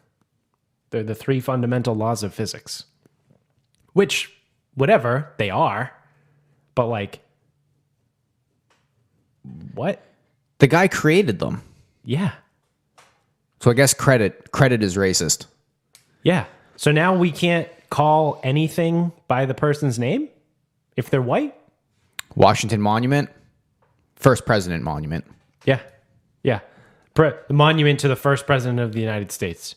They're the 3 fundamental laws of physics, which, whatever, they are, but, like, what? The guy created them. Yeah. So I guess credit is racist. Yeah. So now we can't call anything by the person's name if they're white? Washington Monument, first president monument. Yeah. Yeah. The monument to the first president of the United States.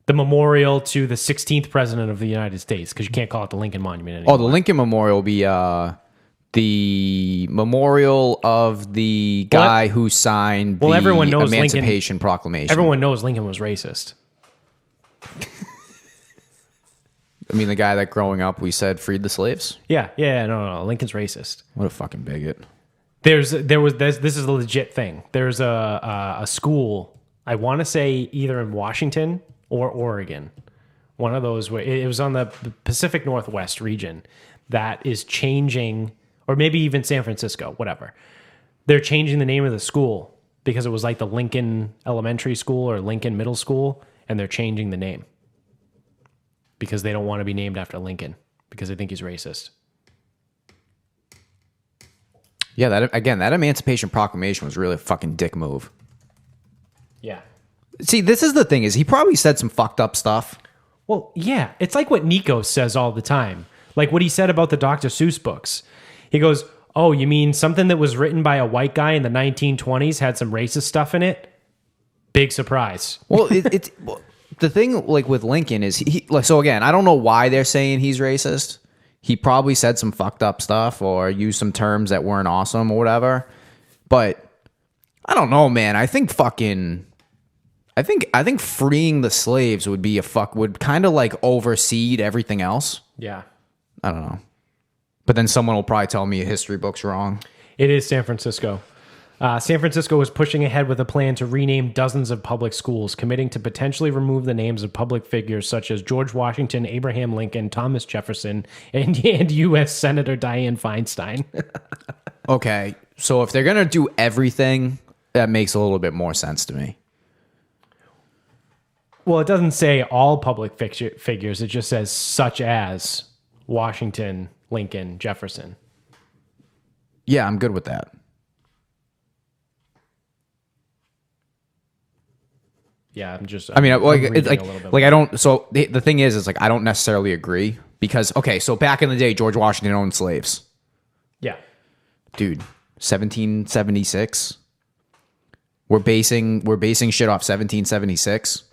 The memorial to the 16th president of the United States, because you can't call it the Lincoln Monument anymore. Oh, the Lincoln Memorial will be the memorial of the guy who signed the everyone knows Emancipation Proclamation. Everyone knows Lincoln was racist. I mean, the guy that growing up we said freed the slaves? Yeah, no. Lincoln's racist. What a fucking bigot. This is a legit thing. There's a school, I want to say either in Washington or Oregon. One of those, where it was on the Pacific Northwest region, that is changing, or maybe even San Francisco, whatever. They're changing the name of the school because it was like the Lincoln Elementary School or Lincoln Middle School, and they're changing the name because they don't want to be named after Lincoln because they think he's racist. Yeah, that Emancipation Proclamation was really a fucking dick move. Yeah. See, this is the thing, is he probably said some fucked up stuff. Well, yeah. It's like what Nico says all the time. Like what he said about the Dr. Seuss books. He goes, oh, you mean something that was written by a white guy in the 1920s had some racist stuff in it? Big surprise. Well, it's the thing, like with Lincoln is he like, so again, I don't know why they're saying he's racist. He probably said some fucked up stuff or used some terms that weren't awesome or whatever. But I don't know, man. I think freeing the slaves would kind of like oversee everything else. Yeah. I don't know. But then someone will probably tell me a history book's wrong. It is San Francisco. San Francisco is pushing ahead with a plan to rename dozens of public schools, committing to potentially remove the names of public figures such as George Washington, Abraham Lincoln, Thomas Jefferson, and U.S. Senator Dianne Feinstein. Okay, so if they're going to do everything, that makes a little bit more sense to me. Well, it doesn't say all public figures. It just says such as Washington, Lincoln, Jefferson. Yeah, I'm good with that. Yeah, I don't. So the thing is like I don't necessarily agree because so back in the day, George Washington owned slaves. Yeah, dude, 1776. We're basing shit off 1776.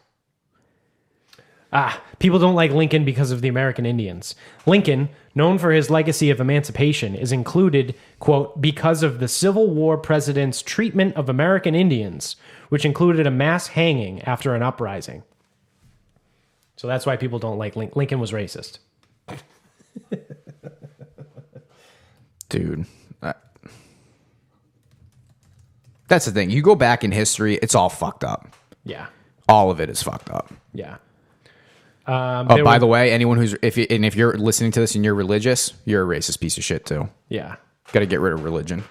People don't like Lincoln because of the American Indians. Lincoln, known for his legacy of emancipation, is included, quote, because of the Civil War president's treatment of American Indians, which included a mass hanging after an uprising. So that's why people don't like Lincoln. Lincoln was racist. Dude. That's the thing. You go back in history, it's all fucked up. Yeah. All of it is fucked up. Yeah. By the way, anyone if you're listening to this and you're religious, you're a racist piece of shit too. Yeah. Got to get rid of religion.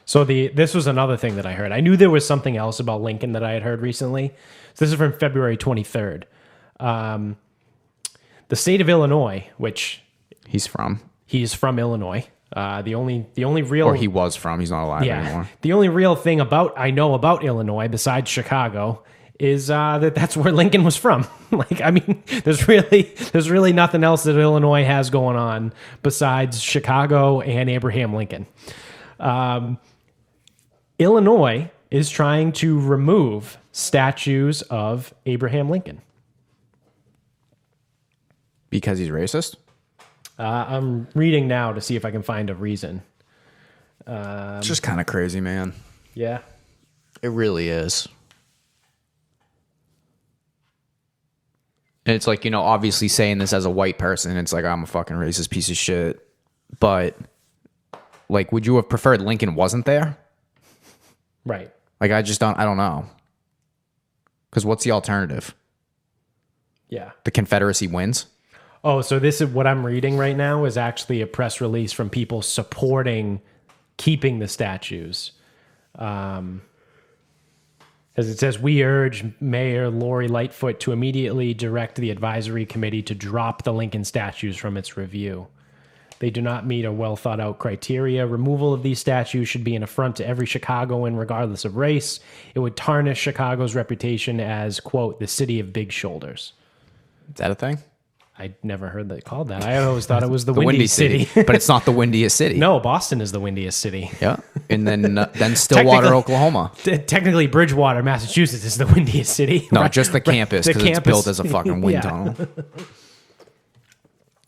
So this was another thing that I heard. I knew there was something else about Lincoln that I had heard recently. So this is from February 23rd. The state of Illinois, which he's from Illinois. The only real, or he was from. He's not alive anymore. The only real thing I know about Illinois besides Chicago is that's where Lincoln was from. Like, I mean, there's really nothing else that Illinois has going on besides Chicago and Abraham Lincoln. Illinois is trying to remove statues of Abraham Lincoln because he's racist. I'm reading now to see if I can find a reason. It's just kind of crazy, man. Yeah, it really is. And it's like, obviously saying this as a white person, it's like, I'm a fucking racist piece of shit. But, like, would you have preferred Lincoln wasn't there? Right. Like, I don't know. Because what's the alternative? Yeah. The Confederacy wins? Oh, so this is what I'm reading right now is actually a press release from people supporting keeping the statues. As it says, we urge Mayor Lori Lightfoot to immediately direct the advisory committee to drop the Lincoln statues from its review. They do not meet a well thought out criteria. Removal of these statues should be an affront to every Chicagoan, regardless of race. It would tarnish Chicago's reputation as, quote, the city of big shoulders. Is that a thing? I never heard that called that. I always thought it was the windy city. But it's not the windiest city. No, Boston is the windiest city. Yeah. And then Stillwater, Oklahoma. Technically, Bridgewater, Massachusetts is the windiest city. No, just the campus, because it's built as a fucking wind tunnel.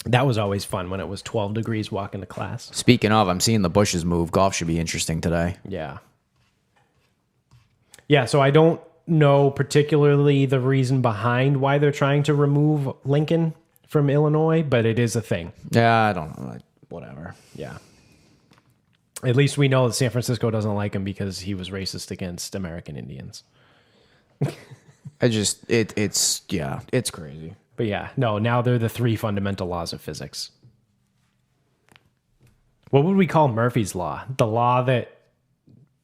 That was always fun when it was 12 degrees walking to class. Speaking of, I'm seeing the bushes move. Golf should be interesting today. Yeah. Yeah, so I don't know particularly the reason behind why they're trying to remove Lincoln from Illinois, but it is a thing. Yeah, I don't know. Whatever. Yeah. At least we know that San Francisco doesn't like him because he was racist against American Indians. It's crazy. But yeah, no, now they're the 3 fundamental laws of physics. What would we call Murphy's Law? The law that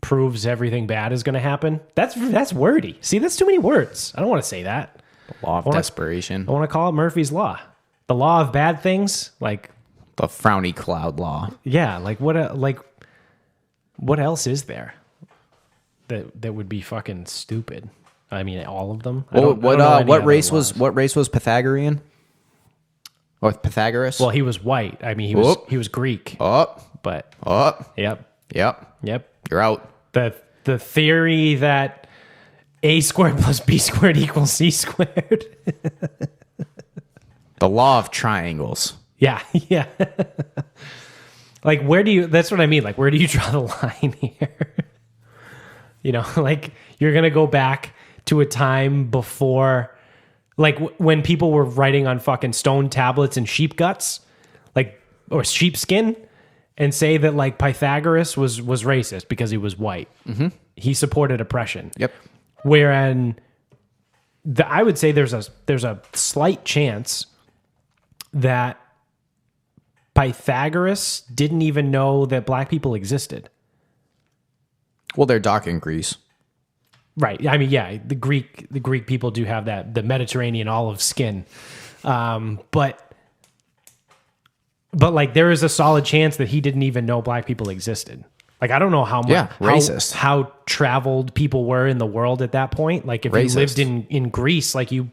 proves everything bad is going to happen? That's wordy. See, that's too many words. I don't want to say that. The law of desperation. I want to call it Murphy's Law. The law of bad things, like the frowny cloud law. Yeah, like what else is there that would be fucking stupid? I mean, all of them. What race was Pythagorean? Or Pythagoras? Well, he was white. I mean, he was Greek. But Yep. You're out. The theory that a squared plus b squared equals c squared. The law of triangles. Yeah. Like, that's what I mean. Like, where do you draw the line here? You know, like, you're going to go back to a time before, like, when people were writing on fucking stone tablets and sheep guts, like, or sheepskin, and say that, like, Pythagoras was racist because he was white. Mm-hmm. He supported oppression. Yep. Whereas I would say there's a slight chance that Pythagoras didn't even know that black people existed. Well, they're dark in Greece. Right. I mean, yeah, the Greek people do have that, the Mediterranean olive skin. But like, there is a solid chance that he didn't even know black people existed. Like, I don't know how much racist. How traveled people were in the world at that point. Like, if you lived in Greece, like you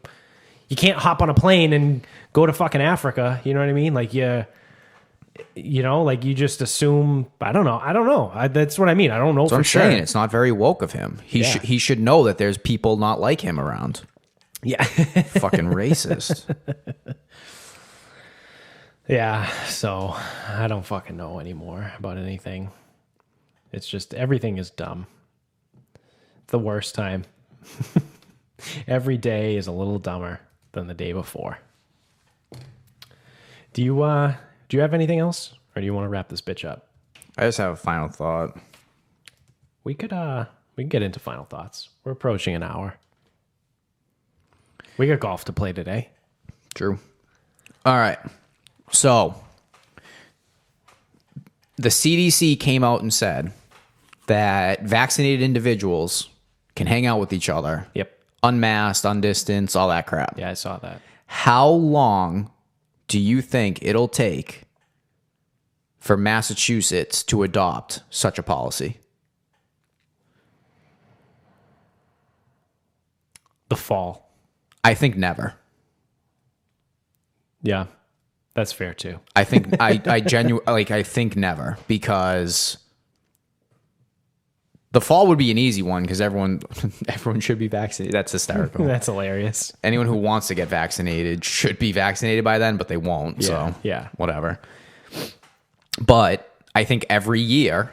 can't hop on a plane and go to fucking Africa. You know what I mean? Like, you know, like, you just assume. I don't know. That's what I mean. I don't know for sure. I'm saying it's not very woke of him. He should know that there's people not like him around. Yeah, fucking racist. Yeah, so I don't fucking know anymore about anything. It's just, everything is dumb. It's the worst time. Every day is a little dumber than the day before. Do you have anything else, or do you want to wrap this bitch up? I just have a final thought. We can get into final thoughts. We're approaching an hour. We got golf to play today. True. All right. So, the CDC came out and said that vaccinated individuals can hang out with each other. Yep. Unmasked, undistanced, all that crap. Yeah, I saw that. How long do you think it'll take for Massachusetts to adopt such a policy? The fall. I think never. Yeah. That's fair too. I think I genuinely I think never, because the fall would be an easy one because everyone should be vaccinated. That's hysterical. That's hilarious. Anyone who wants to get vaccinated should be vaccinated by then, but they won't. Yeah, so yeah, whatever. But I think every year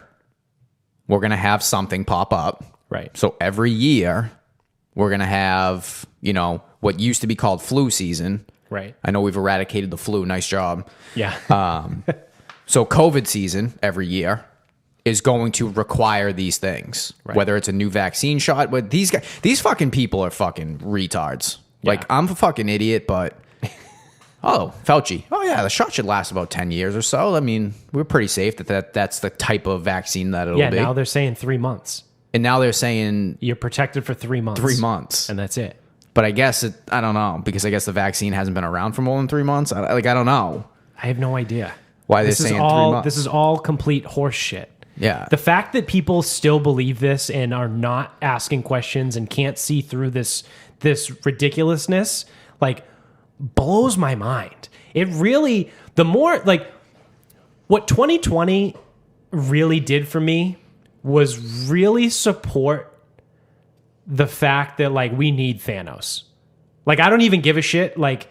we're gonna have something pop up. Right. So every year we're gonna have, what used to be called flu season. Right. I know we've eradicated the flu. Nice job. Yeah. So COVID season every year is going to require these things, right. Whether it's a new vaccine shot. But these fucking people are fucking retards. Yeah. Like, I'm a fucking idiot, but Fauci. Oh yeah, the shot should last about 10 years or so. I mean, we're pretty safe that's the type of vaccine that it'll be. Yeah. Now they're saying 3 months. And now they're saying you're protected for 3 months. 3 months, and that's it. But I guess I don't know, because I guess the vaccine hasn't been around for more than 3 months. I don't know. I have no idea. Why they're saying 3 months? This is all complete horse shit. Yeah. The fact that people still believe this and are not asking questions and can't see through this ridiculousness, like, blows my mind. It really, the more, like, what 2020 really did for me was really support the fact that, like, we need Thanos. Like, I don't even give a shit, like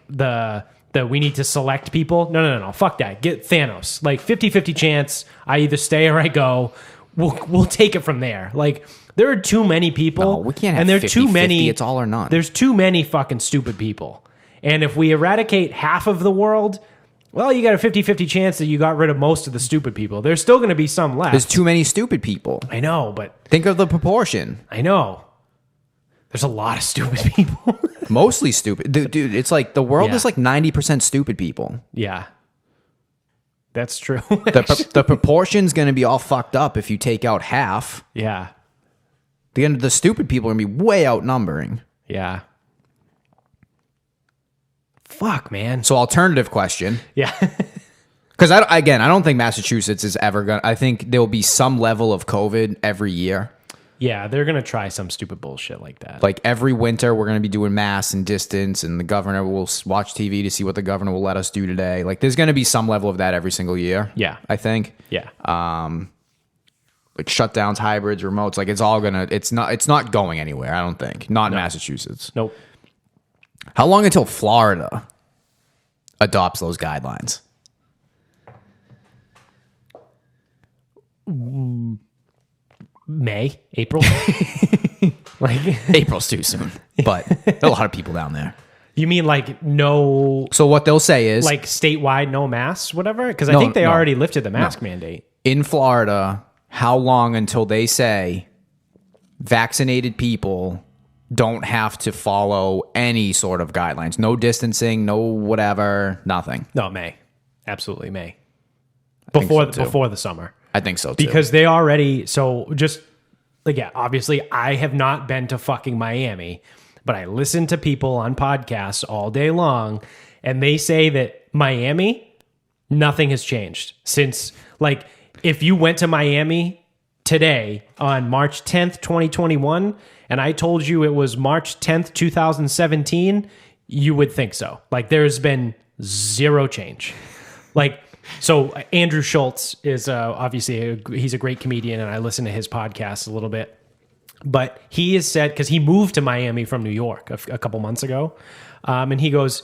the we need to select people. No. Fuck that. Get Thanos. Like 50-50 chance. I either stay or I go. We'll take it from there. Like, there are too many people. No, we can't have and there are 50-50. too many. It's all or none. There's too many fucking stupid people. And if we eradicate half of the world, well, you got a 50-50 chance that you got rid of most of the stupid people. There's still going to be some left. There's too many stupid people. I know, but Think of the proportion. I know. There's a lot of stupid people. Mostly stupid. Dude, it's like the world is like 90% stupid people. Yeah. That's true. The proportion's going to be all fucked up if you take out half. Yeah. The stupid people are going to be way outnumbering. Yeah. Fuck, man. So alternative question. Yeah. Because I don't think Massachusetts is ever going to... I think there will be some level of COVID every year. Yeah, they're going to try some stupid bullshit like that. Like every winter, we're going to be doing masks and distance, and the governor will watch TV to see what the governor will let us do today. Like there's going to be some level of that every single year. Yeah. I think. Yeah. Like shutdowns, hybrids, remotes, like it's all going to... It's not going anywhere, I don't think. Not in Massachusetts. Nope. How long until Florida adopts those guidelines? May, April. Like April's too soon, but there are a lot of people down there. You mean like no? So what they'll say is like statewide no masks, whatever. Because I think they already lifted the mask mandate in Florida. How long until they say vaccinated people don't have to follow any sort of guidelines? No distancing, no whatever, nothing. No, May, absolutely May. Before the summer. I think so too. Because they already, so just, like, yeah, obviously I have not been to fucking Miami, but I listen to people on podcasts all day long, and they say that Miami, nothing has changed since, like, if you went to Miami today on March 10th, 2021, and I told you it was March 10th, 2017, you would think so. Like, there's been zero change. Like, so Andrew Schultz is obviously he's a great comedian, and I listen to his podcast a little bit. But he has said, because he moved to Miami from New York a couple months ago, and he goes,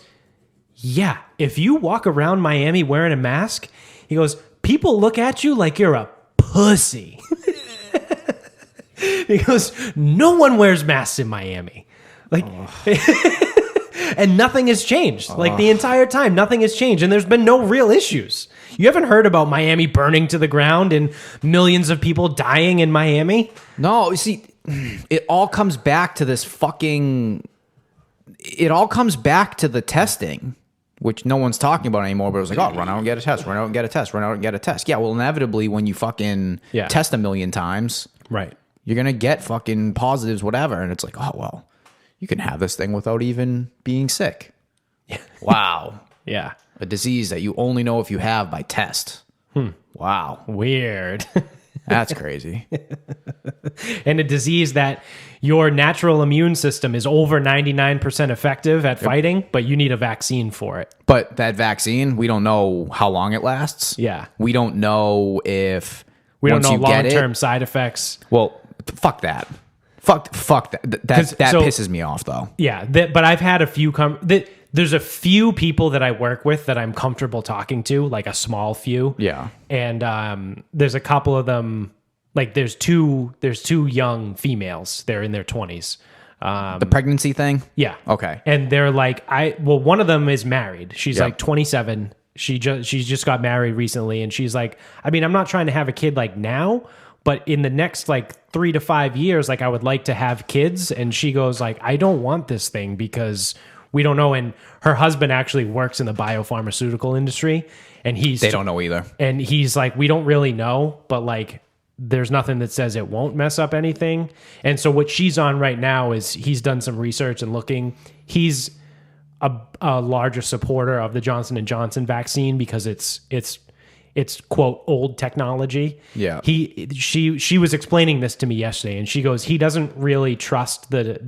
yeah, if you walk around Miami wearing a mask, he goes, people look at you like you're a pussy. He goes, no one wears masks in Miami. Like... And nothing has changed. Like the entire time, nothing has changed. And there's been no real issues. You haven't heard about Miami burning to the ground and millions of people dying in Miami? No, you see, it all comes back to this fucking... It all comes back to the testing, which no one's talking about anymore, but it was like, oh, run out and get a test, run out and get a test, run out and get a test. Yeah, well, inevitably, when you fucking test a million times, right, you're going to get fucking positives, whatever. And it's like, oh, well, you can have this thing without even being sick. Wow. Yeah. A disease that you only know if you have by test. Wow. Weird. That's crazy. And a disease that your natural immune system is over 99% effective at fighting, but you need a vaccine for it. But that vaccine, we don't know how long it lasts. Yeah. We don't know if... We don't know long-term side effects. Well, fuck that. Fuck that. That pisses me off, though. Yeah, but I've had a few there's a few people that I work with that I'm comfortable talking to, like a small few. Yeah. And there's a couple of them, like there's two young females. They're in their 20s. The pregnancy thing? Yeah. Okay. And they're like, one of them is married. She's like 27. She's just got married recently, and she's like, I mean, I'm not trying to have a kid like now, but in the next like 3 to 5 years, like I would like to have kids. And she goes like, I don't want this thing because we don't know. And her husband actually works in the biopharmaceutical industry, and they don't know either. And he's like, we don't really know, but like, there's nothing that says it won't mess up anything. And so what she's on right now is he's done some research and looking. He's a larger supporter of the Johnson & Johnson vaccine because it's quote old technology. Yeah. She was explaining this to me yesterday, and she goes, he doesn't really trust the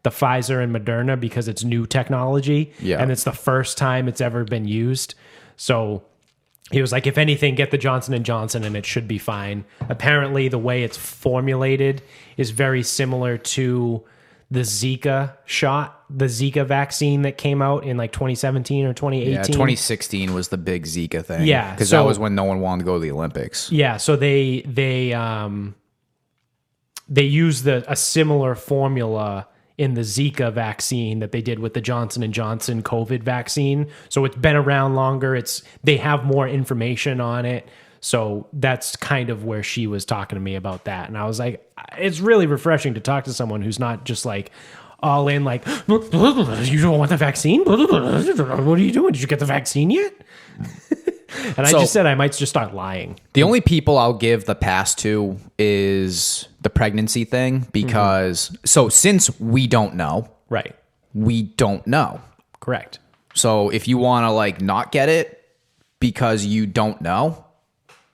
Pfizer and Moderna because it's new technology. Yeah. And it's the first time it's ever been used. So he was like, if anything, get the Johnson & Johnson and it should be fine. Apparently the way it's formulated is very similar to the Zika shot, the Zika vaccine that came out in like 2017 or 2018. Yeah, 2016 was the big Zika thing. Yeah. Because that was when no one wanted to go to the Olympics. Yeah, so they used a similar formula in the Zika vaccine that they did with the Johnson & Johnson COVID vaccine. So it's been around longer. They have more information on it. So that's kind of where she was talking to me about that. And I was like, it's really refreshing to talk to someone who's not just like all in like, you don't want the vaccine? What are you doing? Did you get the vaccine yet? And I just said I might just start lying. The only people I'll give the pass to is the pregnancy thing because, so since we don't know. Right. We don't know. Correct. So if you want to like not get it because you don't know,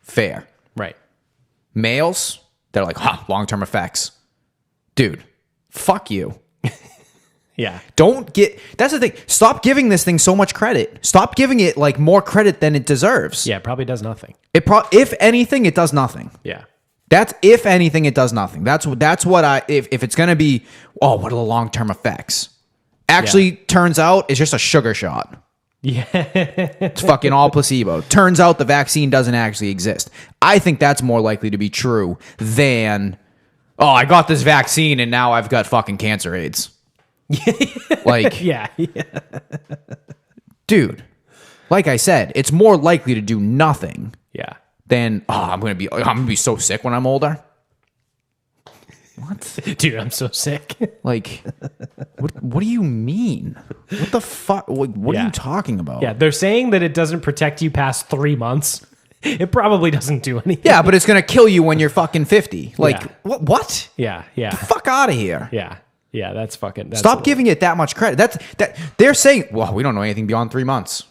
fair. Right. Males, they're like, long-term effects. Dude, fuck you. Yeah. That's the thing. Stop giving this thing so much credit. Stop giving it like more credit than it deserves. Yeah, it probably does nothing. If anything, it does nothing. Yeah. If anything, it does nothing. That's what if it's going to be, what are the long-term effects? Actually, turns out it's just a sugar shot. Yeah. It's fucking all placebo. Turns out the vaccine doesn't actually exist. I think that's more likely to be true than, I got this vaccine and now I've got fucking cancer AIDS. Like, yeah. Dude, like I said, it's more likely to do nothing. Yeah. Than I'm gonna be so sick when I'm older. What? Dude, I'm so sick. Like, what do you mean? What the fuck? What are you talking about? Yeah, they're saying that it doesn't protect you past 3 months. It probably doesn't do anything. Yeah, but it's gonna kill you when you're fucking 50. Like, what? Yeah. Get the fuck out of here. Yeah, that's fucking... Stop giving it that much credit. That they're saying, well, we don't know anything beyond 3 months.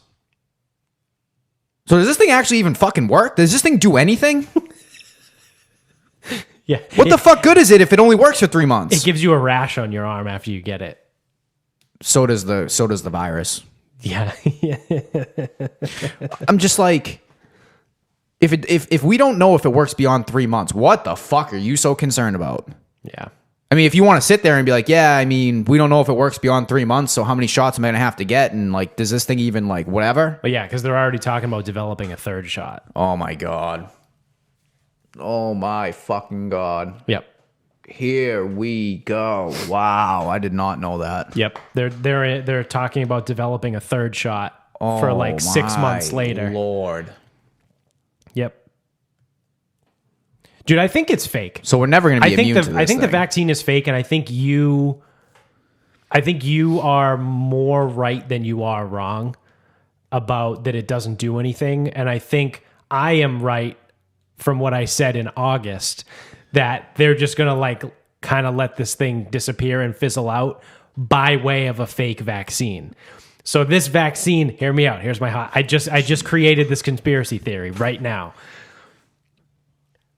So does this thing actually even fucking work? Does this thing do anything? Yeah. What the fuck good is it if it only works for 3 months? It gives you a rash on your arm after you get it. So does the virus. Yeah. I'm just like, if we don't know if it works beyond 3 months, what the fuck are you so concerned about? Yeah. I mean, if you want to sit there and be like, yeah, I mean, we don't know if it works beyond 3 months, so how many shots am I going to have to get? And like, does this thing even like whatever? But yeah, because they're already talking about developing a third shot. Oh my God. Oh my fucking God. Yep. Here we go. Wow, I did not know that. Yep. They're talking about developing a third shot for like 6 months later. Lord. Yep. Dude, I think it's fake. So we're never going to be immune to this I think thing. the vaccine is fake, and I think you are more right than you are wrong about that it doesn't do anything. And I think I am right from what I said in August that they're just going to like kind of let this thing disappear and fizzle out by way of a fake vaccine. So this vaccine, hear me out. Here's my hot. I just created this conspiracy theory right now.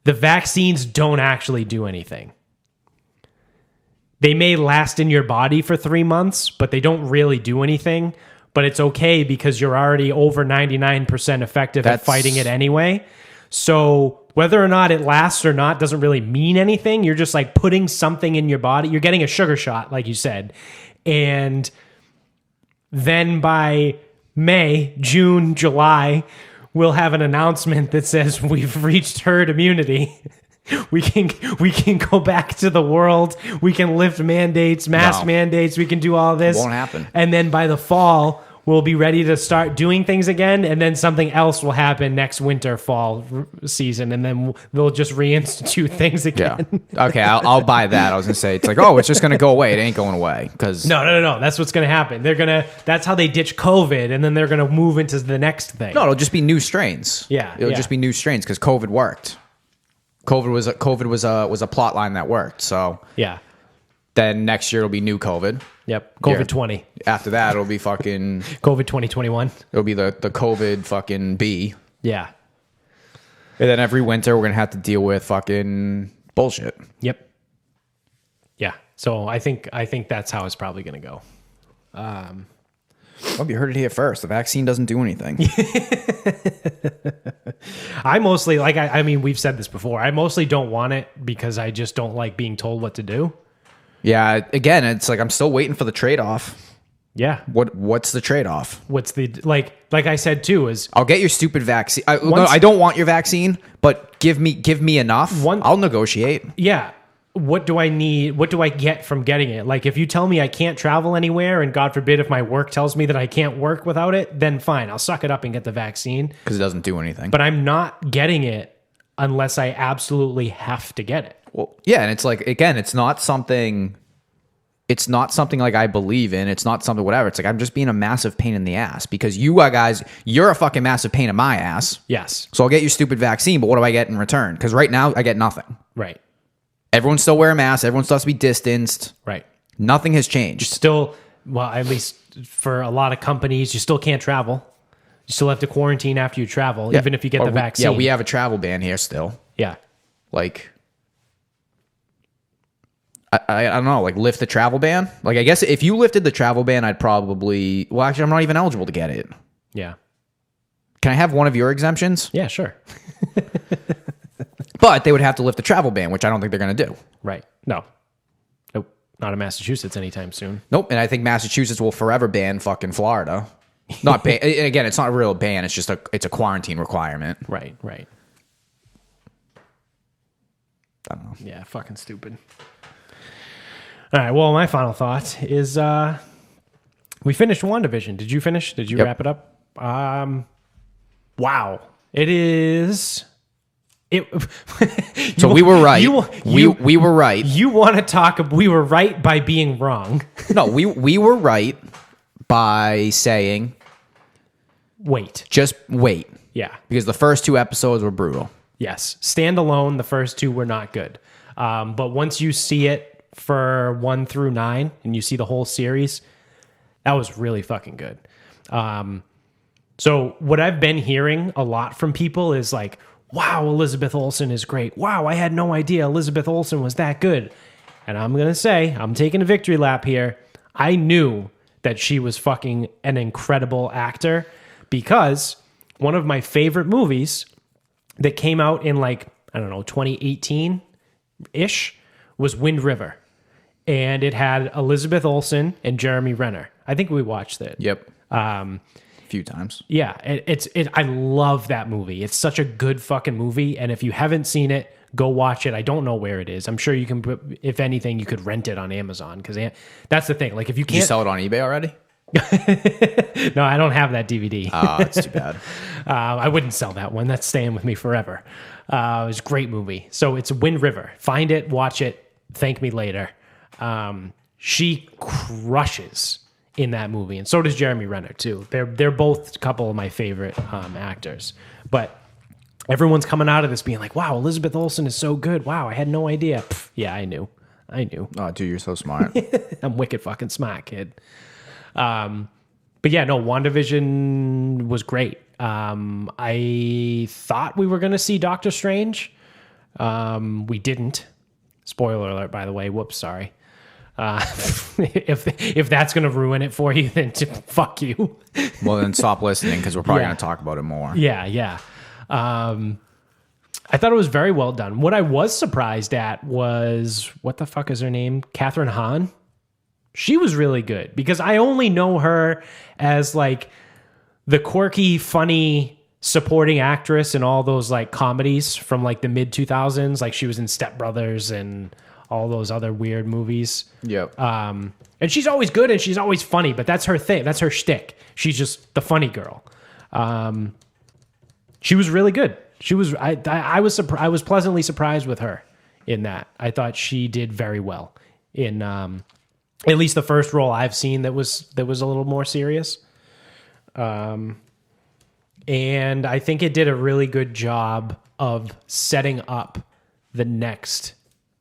The vaccines don't actually do anything. They may last in your body for 3 months, but they don't really do anything. But it's okay because you're already over 99% effective at fighting it anyway. So whether or not it lasts or not doesn't really mean anything. You're just like putting something in your body. You're getting a sugar shot, like you said. And then by May, June, July, we'll have an announcement that says we've reached herd immunity. We can go back to the world. We can lift mandates, mask mandates. We can do all this. Won't happen. And then by the fall, we'll be ready to start doing things again. And then something else will happen next winter, fall season. And then they'll just reinstitute things again. Yeah. Okay, I'll buy that. I was going to say, it's like, it's just going to go away. It ain't going away. No. That's what's going to happen. That's how they ditch COVID. And then they're going to move into the next thing. No, it'll just be new strains. Yeah. It'll just be new strains because COVID worked. COVID was a plot line that worked. So yeah. Then next year it'll be new COVID. Yep. COVID 20. After that, it'll be fucking COVID 2021. It'll be the COVID fucking B. Yeah. And then every winter we're gonna have to deal with fucking bullshit. Yep. Yeah. So I think that's how it's probably gonna go. Well, you heard it here first. The vaccine doesn't do anything. I mostly I mean, we've said this before. I mostly don't want it because I just don't like being told what to do. Yeah. Again, it's like I'm still waiting for the trade-off. Yeah. What's the trade-off? What's the like I said too is I'll get your stupid vaccine. No, I don't want your vaccine, but give me enough. I'll negotiate. Yeah. What do I need? What do I get from getting it? Like if you tell me I can't travel anywhere and God forbid if my work tells me that I can't work without it, then fine, I'll suck it up and get the vaccine. Because it doesn't do anything. But I'm not getting it unless I absolutely have to get it. Well, yeah, and it's like, again, it's not something like I believe in. It's not something whatever. It's like I'm just being a massive pain in the ass because you're a fucking massive pain in my ass. Yes. So I'll get your stupid vaccine, but what do I get in return? Because right now I get nothing. Right. Everyone's still wearing masks. Everyone's supposed to be distanced. Right. Nothing has changed. Still, well, at least for a lot of companies, you still can't travel. You still have to quarantine after you travel, even if you get the vaccine. Yeah, we have a travel ban here still. Yeah. Like, I don't know, like lift the travel ban. Like, I guess if you lifted the travel ban, I'd probably, well, actually, I'm not even eligible to get it. Yeah. Can I have one of your exemptions? Yeah, sure. But they would have to lift the travel ban, which I don't think they're going to do. Right. No. Nope. Not in Massachusetts anytime soon. Nope. And I think Massachusetts will forever ban fucking Florida. Not ban. And again, it's not a real ban. It's just it's a quarantine requirement. Right. Right. I don't know. Yeah. Fucking stupid. All right. Well, my final thought is we finished WandaVision. Did you finish? Did you wrap it up? Wow. It is. So we were right. We were right. You want to talk? We were right by being wrong. No, we were right by saying, wait. Just wait. Yeah. Because the first 2 episodes were brutal. Yes. Standalone, the first 2 were not good. But once you see it for 1 through 9 and you see the whole series, that was really fucking good. So what I've been hearing a lot from people is like, wow, Elizabeth Olsen is great. Wow, I had no idea Elizabeth Olsen was that good. And I'm going to say, I'm taking a victory lap here. I knew that she was fucking an incredible actor because one of my favorite movies that came out in 2018-ish was Wind River. And it had Elizabeth Olsen and Jeremy Renner. I think we watched it. Yep. Few times. Yeah, I love that movie. It's such a good fucking movie, and if you haven't seen it, go watch it. I don't know where it is. I'm sure you can. If anything, you could rent it on Amazon because that's the thing. Like if you can't, Did you sell it on eBay already? No, I don't have that DVD. Oh, that's too bad. I wouldn't sell that one. That's staying with me forever. It was a great movie. So it's Wind River. Find it, watch it, thank me later. She crushes in that movie, and so does Jeremy Renner too. They're both a couple of my favorite actors. But everyone's coming out of this being like, "Wow, Elizabeth Olsen is so good. Wow, I had no idea." Pff, yeah, I knew. Oh, dude, you're so smart. I'm wicked fucking smart, kid. But yeah, no, WandaVision was great. I thought we were gonna see Doctor Strange. We didn't. Spoiler alert, by the way. Whoops, sorry. If that's going to ruin it for you, then fuck you. Well, then stop listening because we're probably going to talk about it more. Yeah. I thought it was very well done. What I was surprised at was, what the fuck is her name? Catherine Hahn. She was really good because I only know her as like the quirky, funny supporting actress in all those like comedies from like the mid 2000s. Like she was in Step Brothers and all those other weird movies. Yep. And she's always good and she's always funny, but that's her thing. That's her shtick. She's just the funny girl. She was really good. She was. I was pleasantly surprised with her in that. I thought she did very well in at least the first role I've seen that was a little more serious. And I think it did a really good job of setting up the next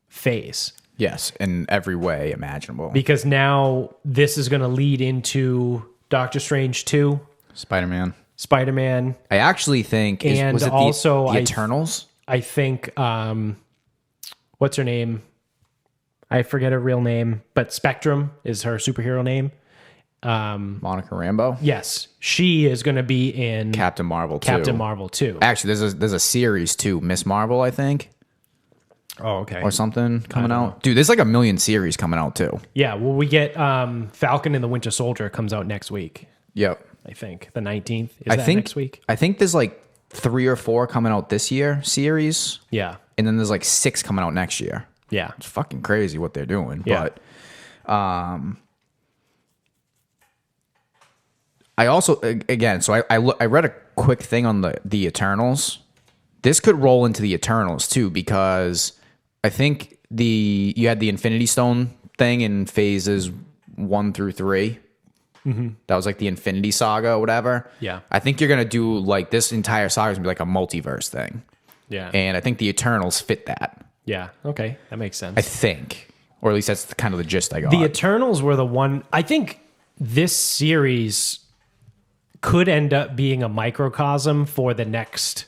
phase. Yes, in every way imaginable. Because now this is going to lead into Doctor Strange 2, Spider-Man. I actually think, was it also the Eternals? I think, what's her name? I forget her real name, but Spectrum is her superhero name. Monica Rambeau? Yes. She is going to be in Captain Marvel 2. Actually, there's a series too, Miss Marvel, I think. Oh, okay. Or something coming out. Dude, there's like a million series coming out too. Yeah, well, we get Falcon and the Winter Soldier comes out next week. Yep. I think. The 19th. Is that next week? I think there's like 3 or 4 coming out this year, series. Yeah. And then there's like 6 coming out next year. Yeah. It's fucking crazy what they're doing. Yeah. But I also, again, so I read a quick thing on the Eternals. This could roll into the Eternals too, because I think you had the Infinity Stone thing in phases 1 through 3. Mm-hmm. That was like the Infinity Saga or whatever. Yeah. I think you're going to do like this entire saga is going to be like a multiverse thing. Yeah. And I think the Eternals fit that. Yeah. Okay. That makes sense. I think. Or at least that's kind of the gist I got. The Eternals were the one. I think this series could end up being a microcosm for the next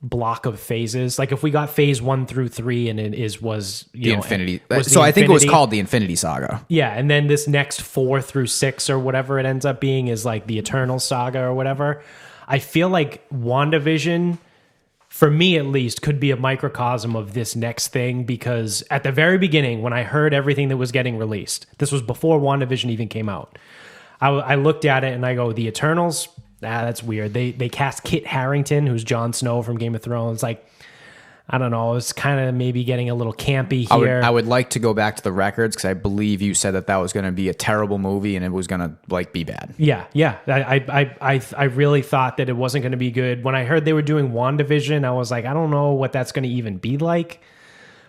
block of phases. Like if we got phase 1 through 3 and it was the Infinity. So I think it was called the Infinity Saga. Yeah. And then this next 4 through 6 or whatever it ends up being is like the Eternal Saga or whatever. I feel like WandaVision, for me at least, could be a microcosm of this next thing, because at the very beginning, when I heard everything that was getting released, this was before WandaVision even came out, I looked at it and I go, the Eternals, that's weird. They cast Kit Harington, who's Jon Snow from Game of Thrones. Like, I don't know, it's kind of maybe getting a little campy here. I would like to go back to the records, because I believe you said that was going to be a terrible movie and it was going to like be bad. Yeah. I really thought that it wasn't going to be good. When I heard they were doing WandaVision, I was like, I don't know what that's going to even be like.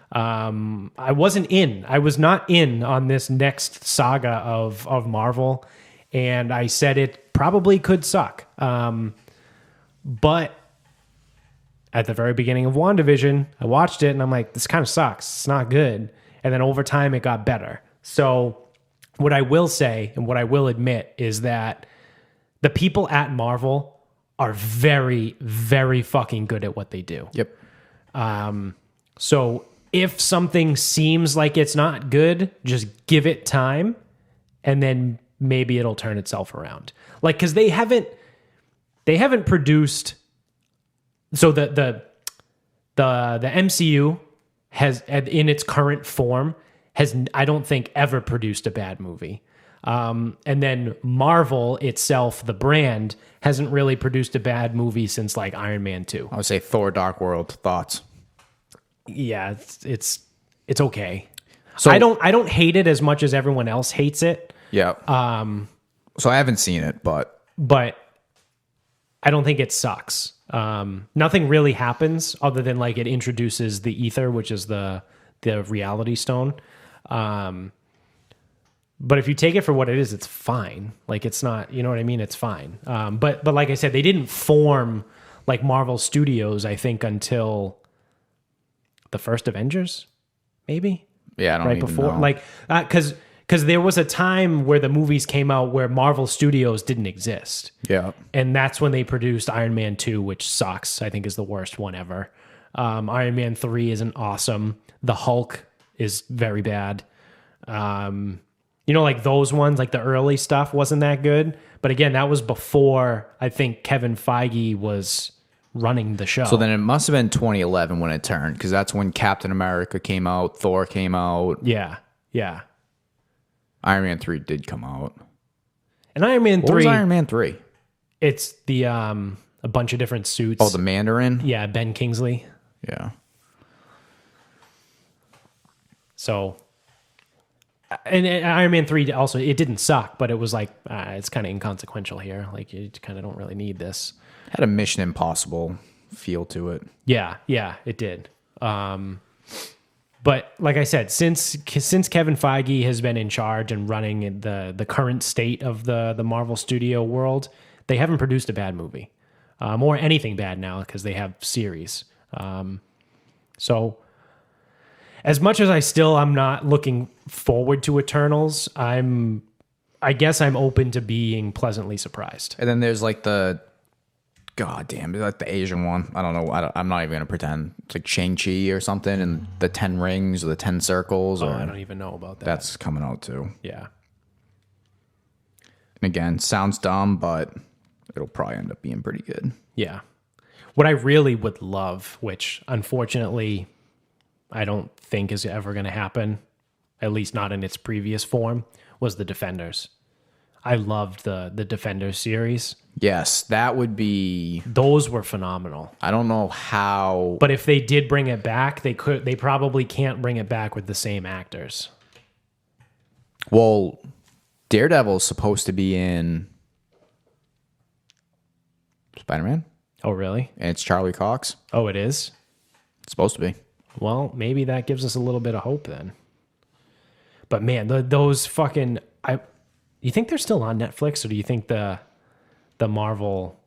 I wasn't in. I was not in on this next saga of Marvel, and I said it probably could suck. But at the very beginning of WandaVision, I watched it and I'm like, this kind of sucks. It's not good. And then over time, it got better. So what I will say and what I will admit is that the people at Marvel are very, very fucking good at what they do. Yep. So if something seems like it's not good, just give it time and then maybe it'll turn itself around. Like, because they haven't produced. So the MCU has, in its current form, has, I don't think, ever produced a bad movie. And then Marvel itself, the brand, hasn't really produced a bad movie since like Iron Man 2. I would say Thor: Dark World. Thoughts? Yeah, it's okay. So I don't hate it as much as everyone else hates it. Yeah. So I haven't seen it, but I don't think it sucks. Nothing really happens other than like it introduces the ether, which is the reality stone. But if you take it for what it is, it's fine. Like it's not, you know what I mean? It's fine. But like I said, they didn't form like Marvel Studios, I think, until the first Avengers, maybe. Yeah, I don't right even before, know. like, because there was a time where the movies came out where Marvel Studios didn't exist. Yeah. And that's when they produced Iron Man 2, which sucks. I think is the worst one ever. Iron Man 3 isn't awesome. The Hulk is very bad. Like those ones, like the early stuff wasn't that good. But again, that was before I think Kevin Feige was running the show. So then it must have been 2011 when it turned, because that's when Captain America came out, Thor came out. Yeah. Iron Man 3 did come out. And Iron Man 3... What was Iron Man 3? It's the a bunch of different suits. Oh, the Mandarin? Yeah, Ben Kingsley. Yeah. So... And Iron Man 3 also, it didn't suck, but it was like, it's kind of inconsequential here. Like, you kind of don't really need this. Had a Mission Impossible feel to it. Yeah, it did. But like I said, since Kevin Feige has been in charge and running the current state of the Marvel Studio world, they haven't produced a bad movie. Or anything bad now, because they have series. As much as I'm not looking forward to Eternals, I guess I'm open to being pleasantly surprised. And then there's like God damn, like the Asian one. I don't know. I'm not even going to pretend. It's like Shang-Chi or something, and the 10 rings or the 10 circles. I don't even know about that. That's coming out too. Yeah. And again, sounds dumb, but it'll probably end up being pretty good. Yeah. What I really would love, which unfortunately I don't think is ever going to happen, at least not in its previous form, was the Defenders. I loved the Defenders series. Yes, that would be... Those were phenomenal. I don't know how... But if they did bring it back, they probably can't bring it back with the same actors. Well, Daredevil's supposed to be in Spider-Man. Oh, really? And it's Charlie Cox. Oh, it is? It's supposed to be. Well, maybe that gives us a little bit of hope then. But man, those fucking... You think they're still on Netflix, or do you think the Marvel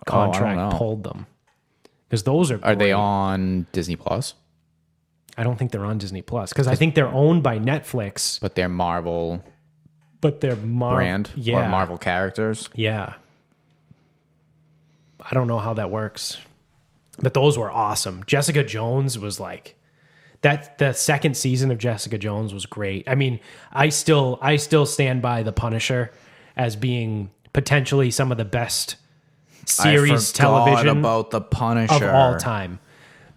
contract pulled them? Because those are great. Are they on Disney Plus? I don't think they're on Disney Plus because I think they're owned by Netflix. But they're Marvel. But they're brand or Marvel characters. Yeah. I don't know how that works, but those were awesome. Jessica Jones was like that. The second season of Jessica Jones was great. I mean, I still stand by The Punisher as being potentially some of the best series television about The Punisher of all time.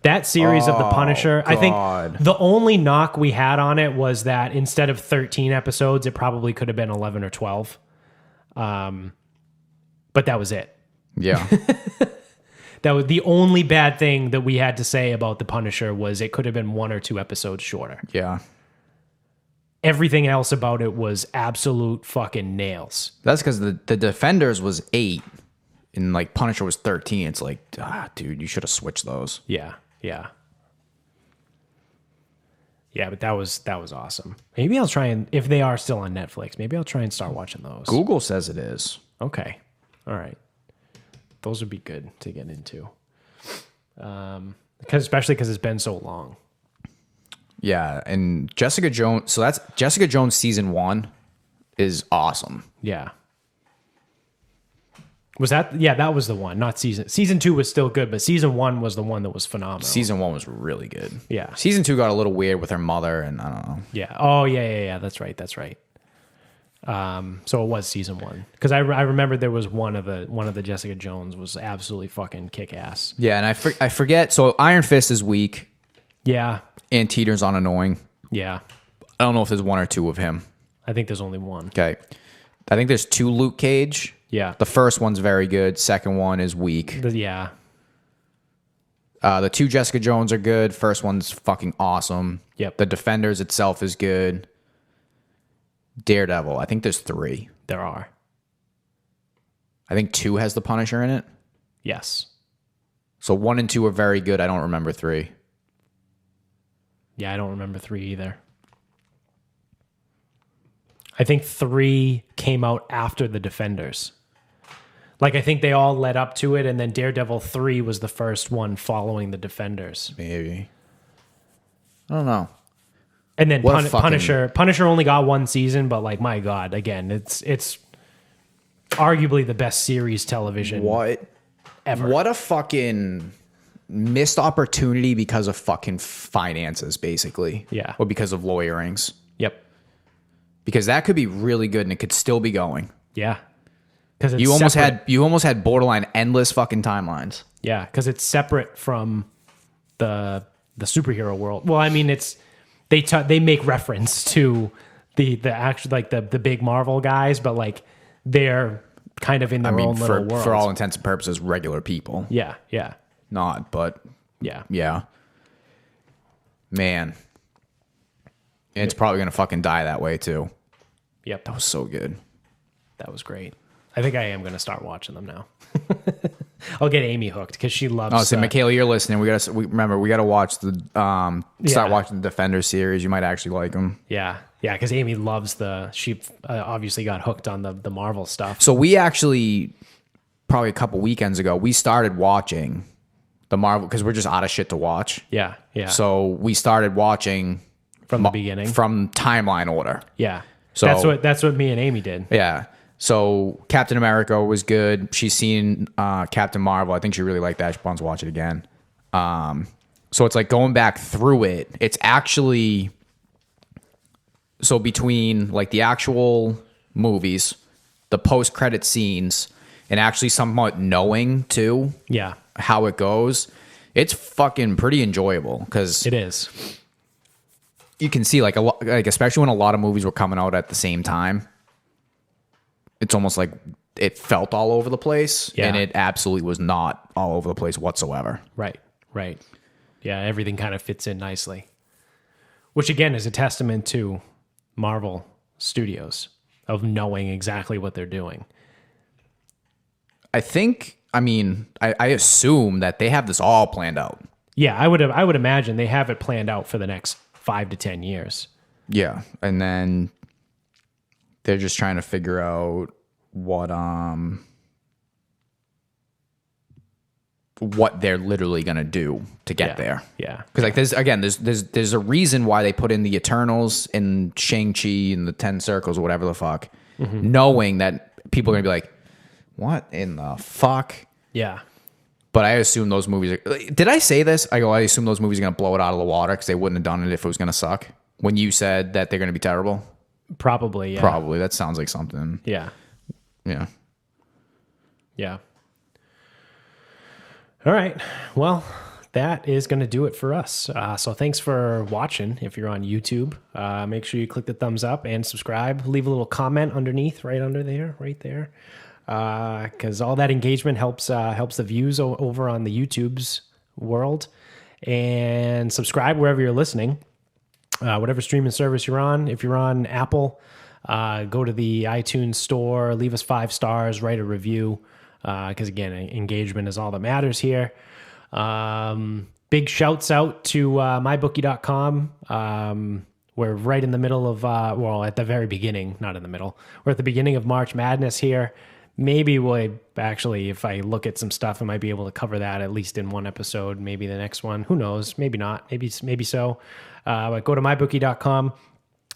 That series of The Punisher, God. I think the only knock we had on it was that instead of 13 episodes, it probably could have been 11 or 12. But that was it. Yeah. That was the only bad thing that we had to say about The Punisher was it could have been 1 or 2 episodes shorter. Yeah. Everything else about it was absolute fucking nails. That's because the Defenders was 8 and like Punisher was 13. It's like, dude, you should have switched those. Yeah. Yeah. Yeah, but that was awesome. Maybe I'll try and, if they are still on Netflix, maybe I'll try and start watching those. Google says it is. Okay. All right. Those would be good to get into. Especially because it's been so long. Yeah, and Jessica Jones, so that's Jessica Jones season 1 is awesome. Yeah. Was that? Yeah, that was the one. Not season 2 was still good, but season 1 was the one that was phenomenal. Season 1 was really good. Yeah. Season 2 got a little weird with her mother, and I don't know. Yeah. Oh, yeah. That's right. So it was season 1 because I remember there was one of the Jessica Jones was absolutely fucking kick ass. Yeah, and I forget. So Iron Fist is weak. Yeah. And Teeter's on annoying. Yeah. I don't know if there's 1 or 2 of him. I think there's only 1. Okay. I think there's 2 Luke Cage. Yeah. The first one's very good. Second one is weak. Yeah. The 2 Jessica Jones are good. First one's fucking awesome. Yep. The Defenders itself is good. Daredevil. I think there's 3. There are. I think 2 has the Punisher in it. Yes. So 1 and 2 are very good. I don't remember 3. Yeah, I don't remember 3 either. I think 3 came out after the Defenders. Like, I think they all led up to it, and then Daredevil 3 was the first one following the Defenders. Maybe. I don't know. And then Punisher only got 1 season, but like, my God, again, it's arguably the best series television ever. What a fucking missed opportunity because of fucking finances, basically. Yeah. Or because of lawyerings. Yep. Because that could be really good and it could still be going. Yeah. Because you almost had borderline endless fucking timelines. Yeah, because it's separate from the superhero world. Well, I mean, they make reference to the actual like the big Marvel guys, but like they're kind of in their own little world. For all intents and purposes, regular people. Yeah. Not, but yeah. Man. And it's probably gonna fucking die that way too. Yep. That was so good. That was great. I think I am going to start watching them now. I'll get Amy hooked because she loves. Oh, so Michaela, you're listening. We gotta watch the start watching the Defender series. You might actually like them. Yeah, because Amy loves she obviously got hooked on the Marvel stuff. So we actually probably a couple weekends ago we started watching the Marvel, because we're just out of shit to watch. Yeah, yeah. So we started watching from the beginning, from timeline order. Yeah. So that's what me and Amy did. Yeah. So Captain America was good. She's seen Captain Marvel. I think she really liked that. She wants to watch it again. So it's like going back through it. It's actually so between like the actual movies, the post-credit scenes, and actually somewhat knowing too. Yeah. How it goes. It's fucking pretty enjoyable because it is. You can see like a lot, like especially when a lot of movies were coming out at the same time. It's almost like it felt all over the place, and it absolutely was not all over the place whatsoever. Right, right. Yeah, everything kind of fits in nicely, which again is a testament to Marvel Studios of knowing exactly what they're doing. I assume that they have this all planned out. Yeah, I would imagine they have it planned out for the next 5 to 10 years. Yeah, and then they're just trying to figure out what they're literally gonna do to get there. Yeah, because like there's a reason why they put in the Eternals and Shang-Chi and the 10 Circles or whatever the fuck, knowing that people are gonna be like, what in the fuck? Yeah. But I assume those movies did I say this? I assume those movies are gonna blow it out of the water because they wouldn't have done it if it was gonna suck. When you said that they're gonna be terrible. Probably, yeah. Probably. That sounds like something. Yeah. Yeah. Yeah. All right. Well, that is going to do it for us. So thanks for watching. If you're on YouTube, make sure you click the thumbs up and subscribe. Leave a little comment underneath, right there. Because all that engagement helps the views over on the YouTube's world. And subscribe wherever you're listening. Whatever streaming service you're on. If you're on Apple, go to the iTunes store, leave us 5 stars, write a review, because again, engagement is all that matters here. Big shouts out to mybookie.com. We're right in the middle of, at the very beginning, not in the middle. We're at the beginning of March Madness here. Maybe we'll actually, if I look at some stuff, I might be able to cover that at least in one episode, maybe the next one. Who knows? Maybe not. Maybe so. But go to mybookie.com.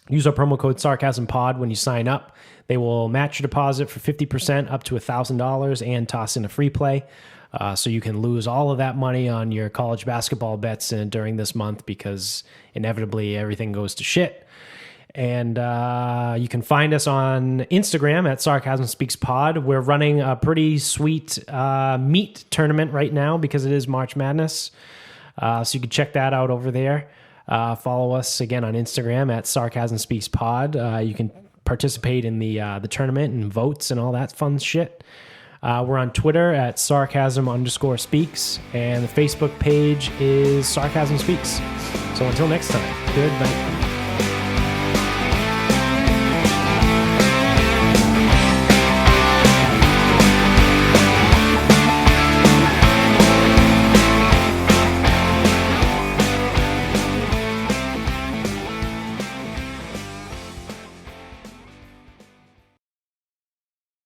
Use our promo code SarcasmPod when you sign up. They will match your deposit for 50% up to $1,000 and toss in a free play. So you can lose all of that money on your college basketball bets during this month because inevitably everything goes to shit. And you can find us on Instagram at Sarcasm Speaks Pod. We're running a pretty sweet meat tournament right now because it is March Madness. So you can check that out over there. Follow us again on Instagram at Sarcasm Speaks Pod. You can participate in the tournament and votes and all that fun shit. We're on Twitter at Sarcasm_speaks, and the Facebook page is Sarcasm Speaks. So until next time, good night.